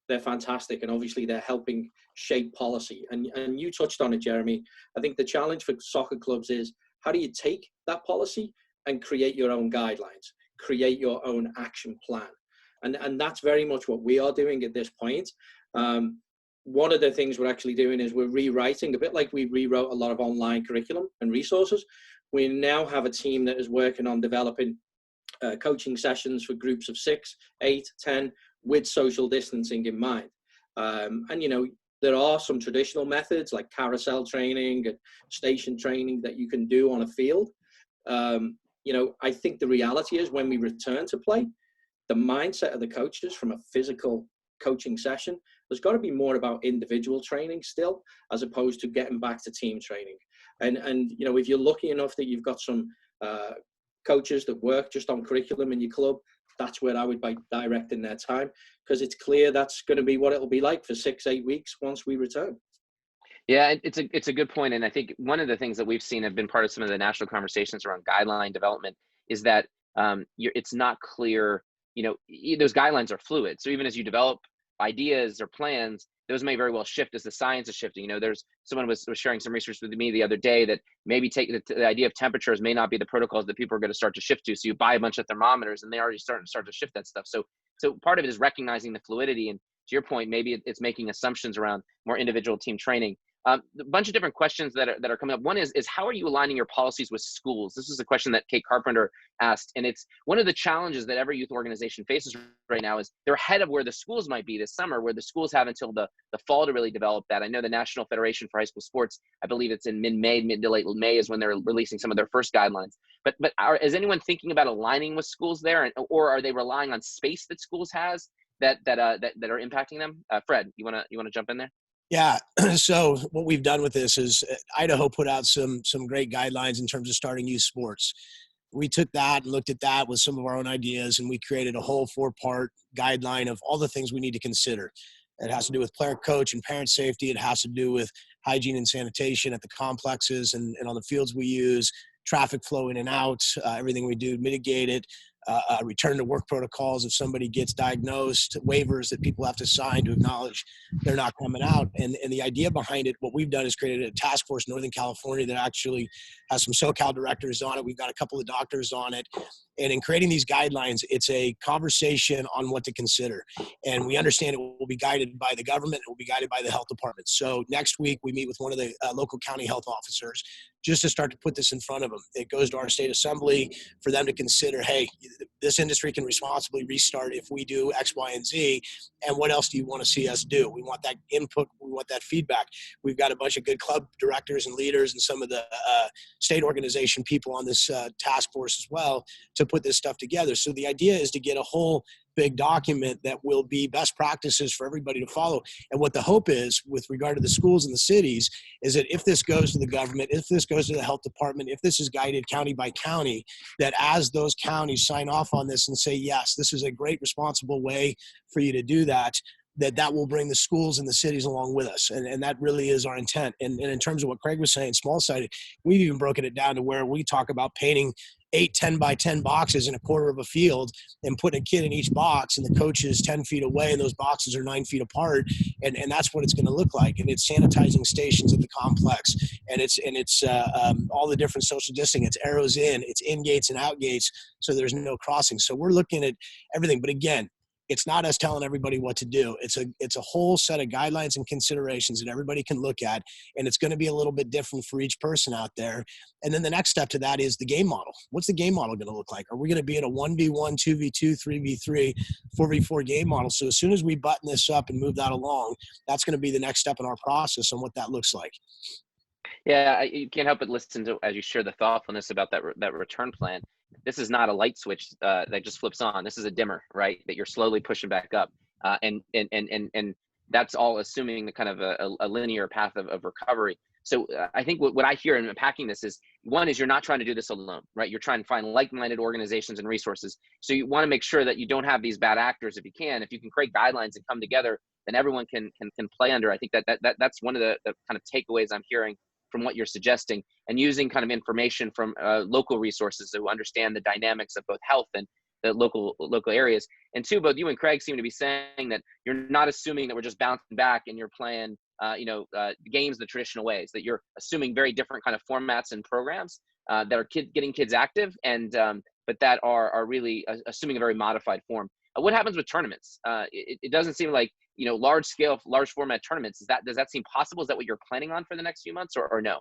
They're fantastic, and obviously they're helping shape policy. And you touched on it, Jeremy. I think the challenge for soccer clubs is, how do you take that policy and create your own guidelines, create your own action plan? And that's very much what we are doing at this point. One of the things we're actually doing is we're rewriting, a bit like we rewrote a lot of online curriculum and resources. We now have a team that is working on developing coaching sessions for groups of 6, 8, 10, with social distancing in mind. And, you know, there are some traditional methods like carousel training and station training that you can do on a field. You know, I think the reality is when we return to play, the mindset of the coaches from a physical coaching session, there's got to be more about individual training still, as opposed to getting back to team training. And you know, if you're lucky enough that you've got some coaches that work just on curriculum in your club, that's where I would be directing their time, because it's clear that's going to be what it'll be like for 6-8 weeks once we return. Yeah, it's a good point. And I think one of the things that we've seen have been part of some of the national conversations around guideline development is that it's not clear, you know, those guidelines are fluid. So even as you develop ideas or plans, those may very well shift as the science is shifting. You know, there's someone was sharing some research with me the other day that maybe take the idea of temperatures may not be the protocols that people are going to start to shift to. So you buy a bunch of thermometers and they already start to shift that stuff. So part of it is recognizing the fluidity. And to your point, maybe it's making assumptions around more individual team training. A bunch of different questions that are coming up. One is how are you aligning your policies with schools? This is a question that Kate Carpenter asked, and it's one of the challenges that every youth organization faces right now is they're ahead of where the schools might be this summer, where the schools have until the fall to really develop that. I know the National Federation for High School Sports, I believe it's in mid to late May is when they're releasing some of their first guidelines. But is anyone thinking about aligning with schools there, or are they relying on space that schools has that are impacting them? Fred, you wanna jump in there? Yeah. So what we've done with this is Idaho put out some great guidelines in terms of starting youth sports. We took that and looked at that with some of our own ideas, and we created a whole 4-part guideline of all the things we need to consider. It has to do with player, coach, and parent safety. It has to do with hygiene and sanitation at the complexes and on the fields we use, traffic flow in and out, everything we do, mitigate it. Return to work protocols if somebody gets diagnosed, waivers that people have to sign to acknowledge they're not coming out. And the idea behind it, what we've done is created a task force in Northern California that actually has some SoCal directors on it. We've got a couple of doctors on it. And in creating these guidelines, it's a conversation on what to consider. And we understand it will be guided by the government. It will be guided by the health department. So next week, we meet with one of the local county health officers just to start to put this in front of them. It goes to our state assembly for them to consider, hey, this industry can responsibly restart if we do X, Y, and Z. And what else do you want to see us do? We want that input. We want that feedback. We've got a bunch of good club directors and leaders and some of the state organization people on this task force as well to put this stuff together. So the idea is to get a whole big document that will be best practices for everybody to follow. And what the hope is with regard to the schools and the cities is that if this goes to the government, if this goes to the health department, if this is guided county by county, that as those counties sign off on this and say, yes, this is a great responsible way for you to do that, that will bring the schools and the cities along with us. And that really is our intent. And in terms of what Craig was saying, small-sided, we've even broken it down to where we talk about painting 8 10-by-10 boxes in a quarter of a field and putting a kid in each box, and the coach is 10 feet away and those boxes are 9 feet apart. And that's what it's going to look like. And it's sanitizing stations at the complex, and it's all the different social distancing. It's arrows in, it's in gates and out gates, so there's no crossing. So we're looking at everything. But again, it's not us telling everybody what to do. It's a whole set of guidelines and considerations that everybody can look at, and it's going to be a little bit different for each person out there. And then the next step to that is the game model. What's the game model going to look like? Are we going to be in a 1v1, 2v2, 3v3, 4v4 game model? So as soon as we button this up and move that along, that's going to be the next step in our process on what that looks like. Yeah, you can't help but listen to as you share the thoughtfulness about that return plan. This is not a light switch that just flips on. This is a dimmer, right? That you're slowly pushing back up, and that's all assuming the kind of a linear path of recovery. So I think what I hear in unpacking this is, one is you're not trying to do this alone, right? You're trying to find like-minded organizations and resources. So you want to make sure that you don't have these bad actors. If you can create guidelines and come together, then everyone can play under. I think that's one of the kind of takeaways I'm hearing from what you're suggesting, and using kind of information from local resources to understand the dynamics of both health and the local areas. And two, both you and Craig seem to be saying that you're not assuming that we're just bouncing back and you're playing games the traditional ways, that you're assuming very different kind of formats and programs that are getting kids active, and but that are really assuming a very modified form. What happens with tournaments? It doesn't seem like, large scale, large format tournaments. Does that seem possible? Is that what you're planning on for the next few months, or no?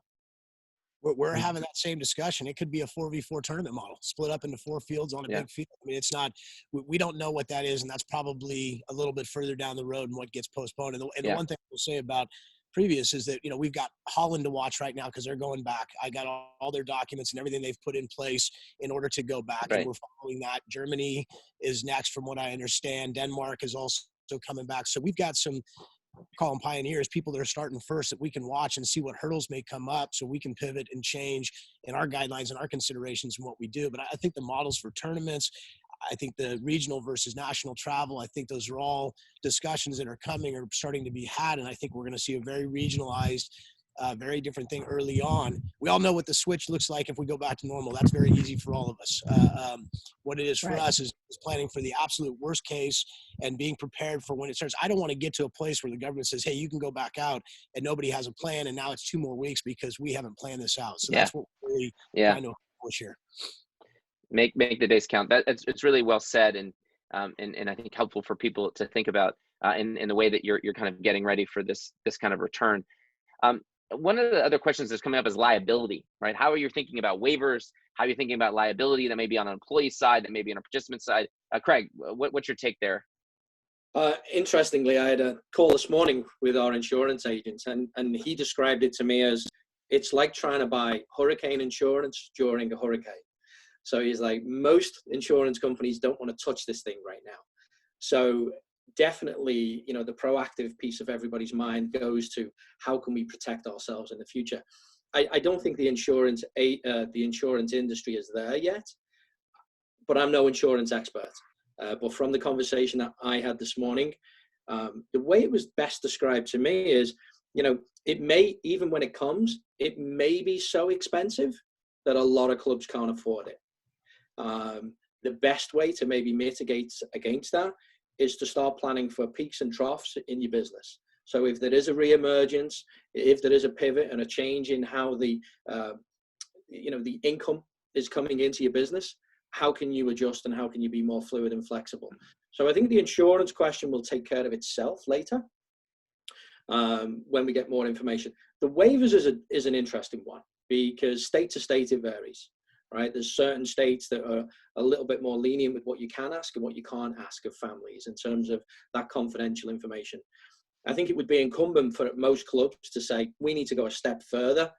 We're having that same discussion. It could be a 4v4 tournament model, split up into 4 fields on a big field. I mean, it's not, we don't know what that is, and that's probably a little bit further down the road and what gets postponed. And the one thing we'll say about previous is that, we've got Holland to watch right now because they're going back. I got all their documents and everything they've put in place in order to go back, and we're following that. Germany is next, from what I understand. Denmark is also coming back. So we've got some, call them pioneers, people that are starting first, that we can watch and see what hurdles may come up, so we can pivot and change in our guidelines and our considerations and what we do. But I think the models for tournaments, I think the regional versus national travel, I think those are all discussions that are coming or starting to be had. And I think we're going to see a very regionalized, very different thing early on. We all know what the switch looks like if we go back to normal. That's very easy for all of us. What it is for us is planning for the absolute worst case and being prepared for when it starts. I don't want to get to a place where the government says, hey, you can go back out, and nobody has a plan, and now it's 2 more weeks because we haven't planned this out. So that's what we're really trying to push here. Make the days count. It's really well said, and I think helpful for people to think about in the way that you're kind of getting ready for this kind of return. One of the other questions that's coming up is liability, right? How are you thinking about waivers? How are you thinking about liability that may be on an employee side, that may be on a participant side? Craig, what's your take there? Interestingly, I had a call this morning with our insurance agent, and he described it to me as, it's like trying to buy hurricane insurance during a hurricane. So he's like, most insurance companies don't want to touch this thing right now. So definitely, the proactive piece of everybody's mind goes to, how can we protect ourselves in the future? I don't think the insurance industry is there yet, but I'm no insurance expert. But from the conversation that I had this morning, the way it was best described to me is, it may, even when it comes, it may be so expensive that a lot of clubs can't afford it. The best way to maybe mitigate against that is to start planning for peaks and troughs in your business. So if there is a reemergence, if there is a pivot and a change in how the income is coming into your business, how can you adjust and how can you be more fluid and flexible? So I think the insurance question will take care of itself later when we get more information. The waivers is an interesting one, because state to state it varies. Right? There's certain states that are a little bit more lenient with what you can ask and what you can't ask of families in terms of that confidential information. I think it would be incumbent for most clubs to say, we need to go a step further.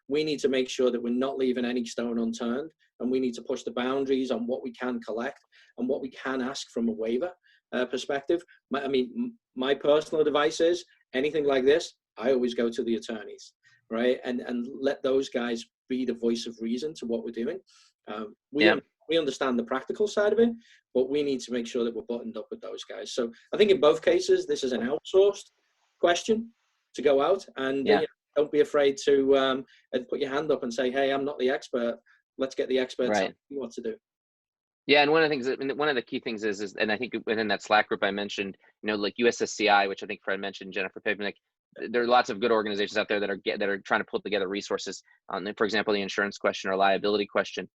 We need to make sure that we're not leaving any stone unturned, and we need to push the boundaries on what we can collect and what we can ask from a waiver perspective. My personal advice is, anything like this, I always go to the attorneys, right? And let those guys be the voice of reason to what we're doing. We understand the practical side of it, but we need to make sure that we're buttoned up with those guys. So I think in both cases, this is an outsourced question to go out, and don't be afraid to put your hand up and say, hey, I'm not the expert. Let's get the experts to tell you what to do. Yeah, and one of the key things is, and I think within that Slack group I mentioned, like USSCI, which I think Fred mentioned, Jennifer Pavnik, there are lots of good organizations out there that are trying to pull together resources on, for example, the insurance question or liability question.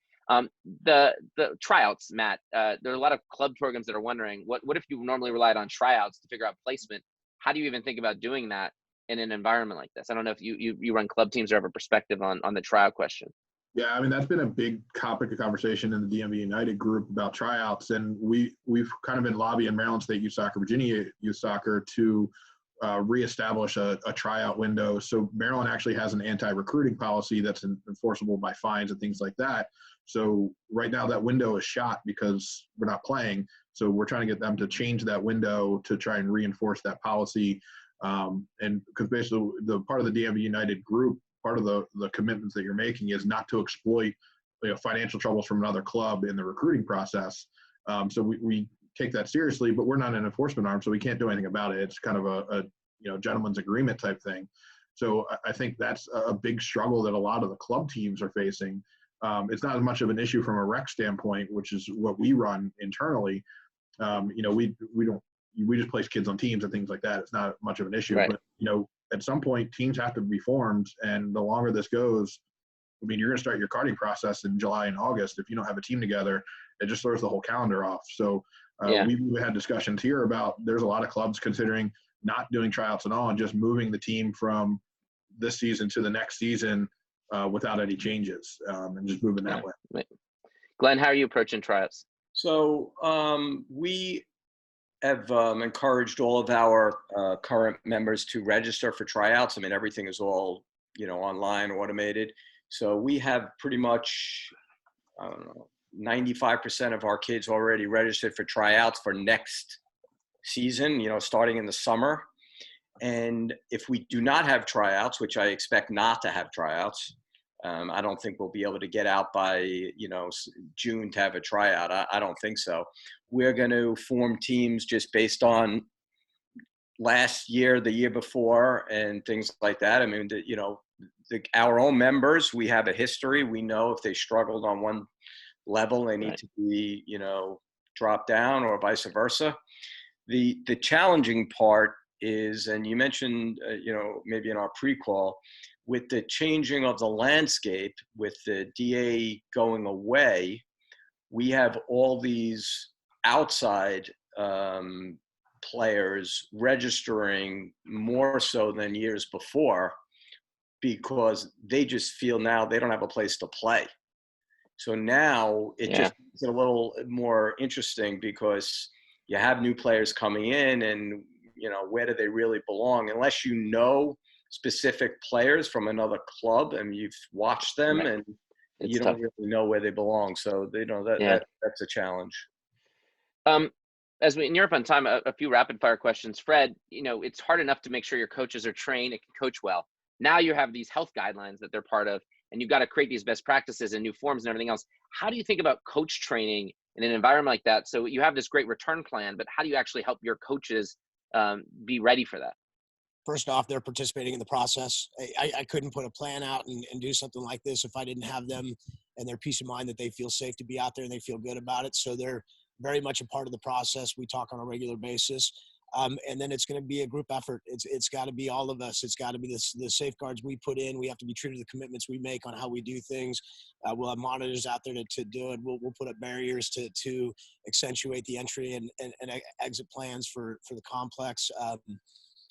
The tryouts, Matt, there are a lot of club programs that are wondering, what if you normally relied on tryouts to figure out placement? How do you even think about doing that in an environment like this? I don't know if you run club teams or have a perspective on the tryout question. Yeah, that's been a big topic of conversation in the DMV United group about tryouts, and we've kind of been lobbying Maryland State Youth Soccer, Virginia Youth Soccer to reestablish a tryout window. So Maryland actually has an anti-recruiting policy that's enforceable by fines and things like that. So right now that window is shot because we're not playing. So we're trying to get them to change that window to try and reinforce that policy. And because basically the part of the DMV United group, part of the commitments that you're making is not to exploit financial troubles from another club in the recruiting process. So we take that seriously, but we're not an enforcement arm, so we can't do anything about it. It's kind of a gentleman's agreement type thing. So I think that's a big struggle that a lot of the club teams are facing. It's not as much of an issue from a rec standpoint, which is what we run internally. We just place kids on teams and things like that. It's not much of an issue, right. But at some point teams have to be formed, and the longer this goes, I mean, you're going to start your carding process in July and August. If you don't have a team together, it just throws the whole calendar off. So we've had discussions here about there's a lot of clubs considering not doing tryouts at all and just moving the team from this season to the next season without any changes, and just moving that way. Right. Glenn, how are you approaching tryouts? So we have encouraged all of our current members to register for tryouts. I mean, everything is all, online, automated. So we have pretty much, 95% of our kids already registered for tryouts for next season, starting in the summer. And if we do not have tryouts, which I expect not to have tryouts, I don't think we'll be able to get out by, June to have a tryout. I don't think so. We're going to form teams just based on last year, the year before, and things like that. I mean, our own members, we have a history. We know if they struggled on one level, they need to be, dropped down, or vice versa. The challenging part is, and you mentioned, maybe in our pre-call, with the changing of the landscape, with the DA going away, we have all these outside players registering more so than years before, because they just feel now they don't have a place to play. So now it just makes it a little more interesting, because you have new players coming in, and where do they really belong? Unless you know specific players from another club and you've watched them, and you don't really know where they belong. So that's a challenge. As we near up on time, a few rapid fire questions. Fred, it's hard enough to make sure your coaches are trained and can coach well. Now you have these health guidelines that they're part of, and you've got to create these best practices and new forms and everything else. How do you think about coach training in an environment like that? So you have this great return plan, but how do you actually help your coaches be ready for that? First off, they're participating in the process. I couldn't put a plan out and do something like this if I didn't have them and their peace of mind that they feel safe to be out there and they feel good about it. So they're very much a part of the process. We talk on a regular basis. And then it's going to be a group effort. It's got to be all of us. It's got to be the safeguards we put in. We have to be true to the commitments we make on how we do things. We'll have monitors out there to do it. We'll put up barriers to accentuate the entry and exit plans for the complex.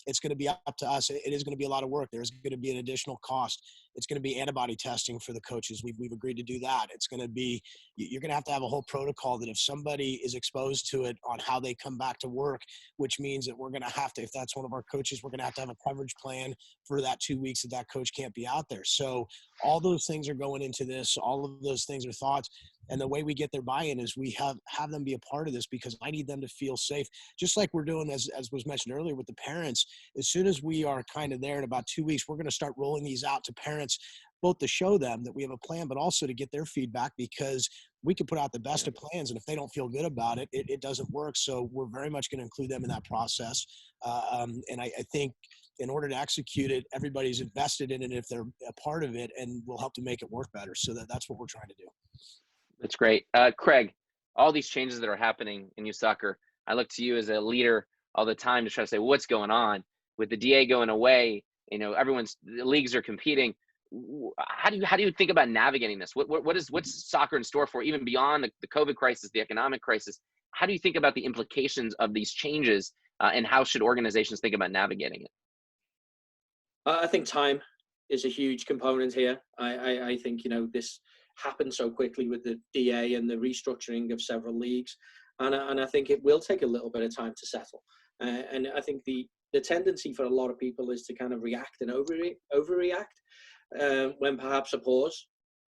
It's going to be up to us. It is going to be a lot of work. There's going to be an additional cost. It's going to be antibody testing for the coaches. We've agreed to do that. It's going to be, you're going to have a whole protocol that if somebody is exposed to it on how they come back to work, which means that we're going to have to, if that's one of our coaches, we're going to have a coverage plan for that 2 weeks that coach can't be out there. So all those things are going into this. All of those things are thoughts. And the way we get their buy-in is we have them be a part of this, because I need them to feel safe. Just like we're doing, as was mentioned earlier, with the parents. As soon as we are kind of there in about 2 weeks, we're going to start rolling these out to parents, both to show them that we have a plan, but also to get their feedback, because we can put out the best of plans, and if they don't feel good about it, it doesn't work. So we're very much going to include them in that process. And I think in order to execute it, everybody's invested in it if they're a part of it, and we'll help to make it work better. So that's what we're trying to do. That's great. Craig, all these changes that are happening in youth soccer, I look to you as a leader all the time to try to say, what's going on with the DA going away? The leagues are competing. How do you think about navigating this? What's soccer in store for, even beyond the COVID crisis, the economic crisis? How do you think about the implications of these changes, and how should organizations think about navigating it? I think time is a huge component here. I think, this happened so quickly with the DA and the restructuring of several leagues. And I think it will take a little bit of time to settle. And I think the tendency for a lot of people is to kind of react and overreact, when perhaps a pause,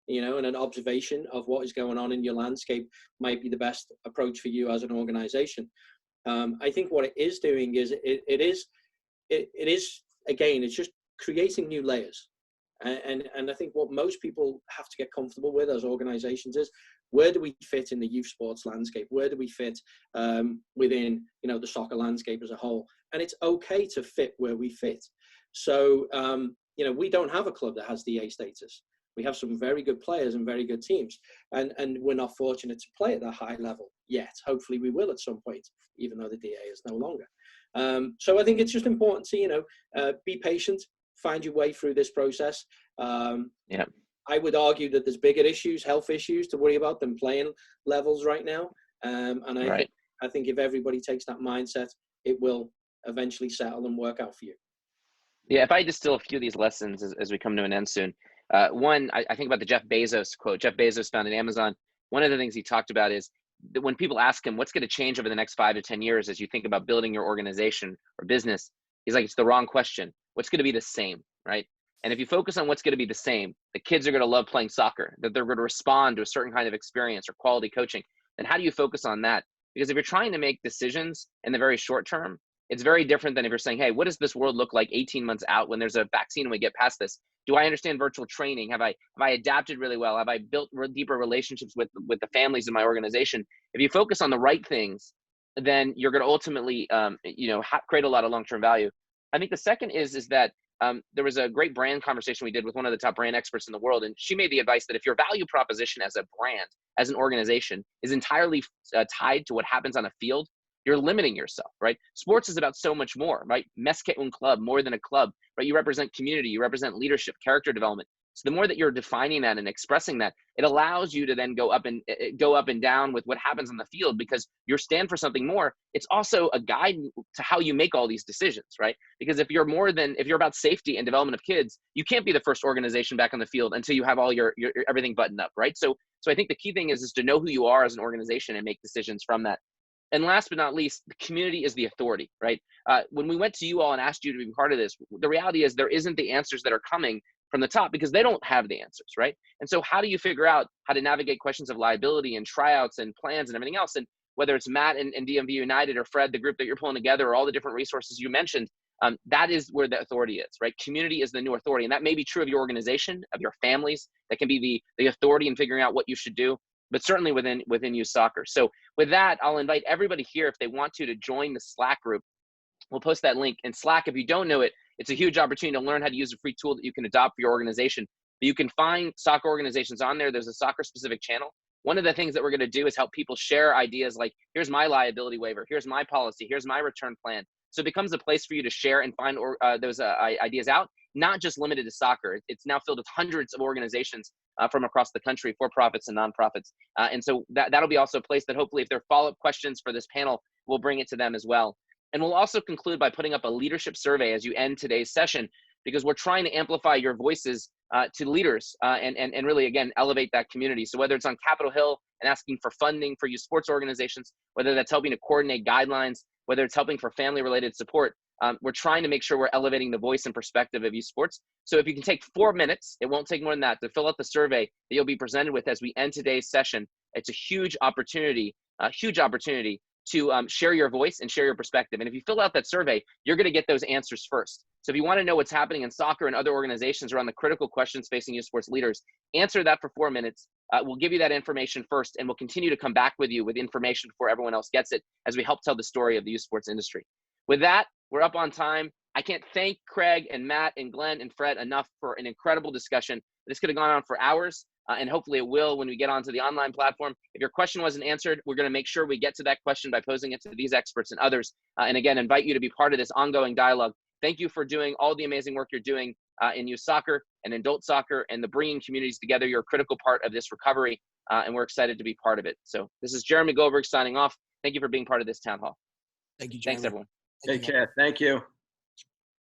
and an observation of what is going on in your landscape might be the best approach for you as an organization. I think what it is doing is it it is, again, it's just creating new layers. And I think what most people have to get comfortable with as organizations is, where do we fit in the youth sports landscape? Where do we fit within, the soccer landscape as a whole? And it's okay to fit where we fit. So, we don't have a club that has DA status. We have some very good players and very good teams. And we're not fortunate to play at that high level yet. Hopefully we will at some point, even though the DA is no longer. So I think it's just important to, be patient, find your way through this process. Yeah. I would argue that there's bigger issues, health issues to worry about than playing levels right now. And I think if everybody takes that mindset, it will eventually settle and work out for you. Yeah, if I distill a few of these lessons as we come to an end soon. One, I think about the Jeff Bezos quote. Jeff Bezos founded Amazon. One of the things he talked about is that when people ask him, what's going to change over the next 5 to 10 years as you think about building your organization or business, he's like, it's the wrong question. What's going to be the same, right? And if you focus on what's going to be the same, the kids are going to love playing soccer, that they're going to respond to a certain kind of experience or quality coaching. And how do you focus on that? Because if you're trying to make decisions in the very short term, it's very different than if you're saying, hey, what does this world look like 18 months out when there's a vaccine and we get past this? Do I understand virtual training? Have I adapted really well? Have I built deeper relationships with the families in my organization? If you focus on the right things, then you're going to ultimately, create a lot of long-term value. I think the second is that there was a great brand conversation we did with one of the top brand experts in the world, and she made the advice that if your value proposition as a brand, as an organization, is entirely tied to what happens on a field, you're limiting yourself, right? Sports is about so much more, right? Más que un club, more than a club, right? You represent community, you represent leadership, character development. So the more that you're defining that and expressing that, it allows you to then go up and down with what happens on the field, because you stand for something more. It's also a guide to how you make all these decisions, right? Because if you're about safety and development of kids, you can't be the first organization back on the field until you have all your everything buttoned up, right? So I think the key thing is to know who you are as an organization and make decisions from that. And last but not least, the community is the authority, right? When we went to you all and asked you to be part of this, the reality is there isn't the answers that are coming from the top because they don't have the answers, right? And so how do you figure out how to navigate questions of liability and tryouts and plans and everything else? And whether it's Matt and DMV United or Fred, the group that you're pulling together, or all the different resources you mentioned, that is where the authority is, right? Community is the new authority. And that may be true of your organization, of your families. That can be the authority in figuring out what you should do, but certainly within youth soccer. So with that, I'll invite everybody here, if they want to join the Slack group. We'll post that link in Slack. If you don't know it, it's a huge opportunity to learn how to use a free tool that you can adopt for your organization. But you can find soccer organizations on there. There's a soccer specific channel. One of the things that we're going to do is help people share ideas like, here's my liability waiver, here's my policy, here's my return plan. So it becomes a place for you to share and find those ideas out, not just limited to soccer. It's now filled with hundreds of organizations from across the country, for-profits and nonprofits. And so that'll be also a place that hopefully if there are follow-up questions for this panel, we'll bring it to them as well. And we'll also conclude by putting up a leadership survey as you end today's session, because we're trying to amplify your voices to leaders and really, again, elevate that community. So whether it's on Capitol Hill and asking for funding for youth sports organizations, whether that's helping to coordinate guidelines, whether it's helping for family-related support, we're trying to make sure we're elevating the voice and perspective of youth sports. So if you can take 4 minutes, it won't take more than that, to fill out the survey that you'll be presented with as we end today's session. It's a huge opportunity to share your voice and share your perspective. And if you fill out that survey, you're going to get those answers first. So if you want to know what's happening in soccer and other organizations around the critical questions facing youth sports leaders, answer that for 4 minutes. We'll give you that information first, and we'll continue to come back with you with information before everyone else gets it as we help tell the story of the youth sports industry. With that, we're up on time. I can't thank Craig and Matt and Glenn and Fred enough for an incredible discussion. This could have gone on for hours, and hopefully it will when we get onto the online platform. If your question wasn't answered, we're going to make sure we get to that question by posing it to these experts and others. And again, invite you to be part of this ongoing dialogue. Thank you for doing all the amazing work you're doing in youth soccer and adult soccer and the bringing communities together. You're a critical part of this recovery, and we're excited to be part of it. So this is Jeremy Goldberg signing off. Thank you for being part of this town hall. Thank you, Jeremy. Thanks, everyone. Take care. Thank you.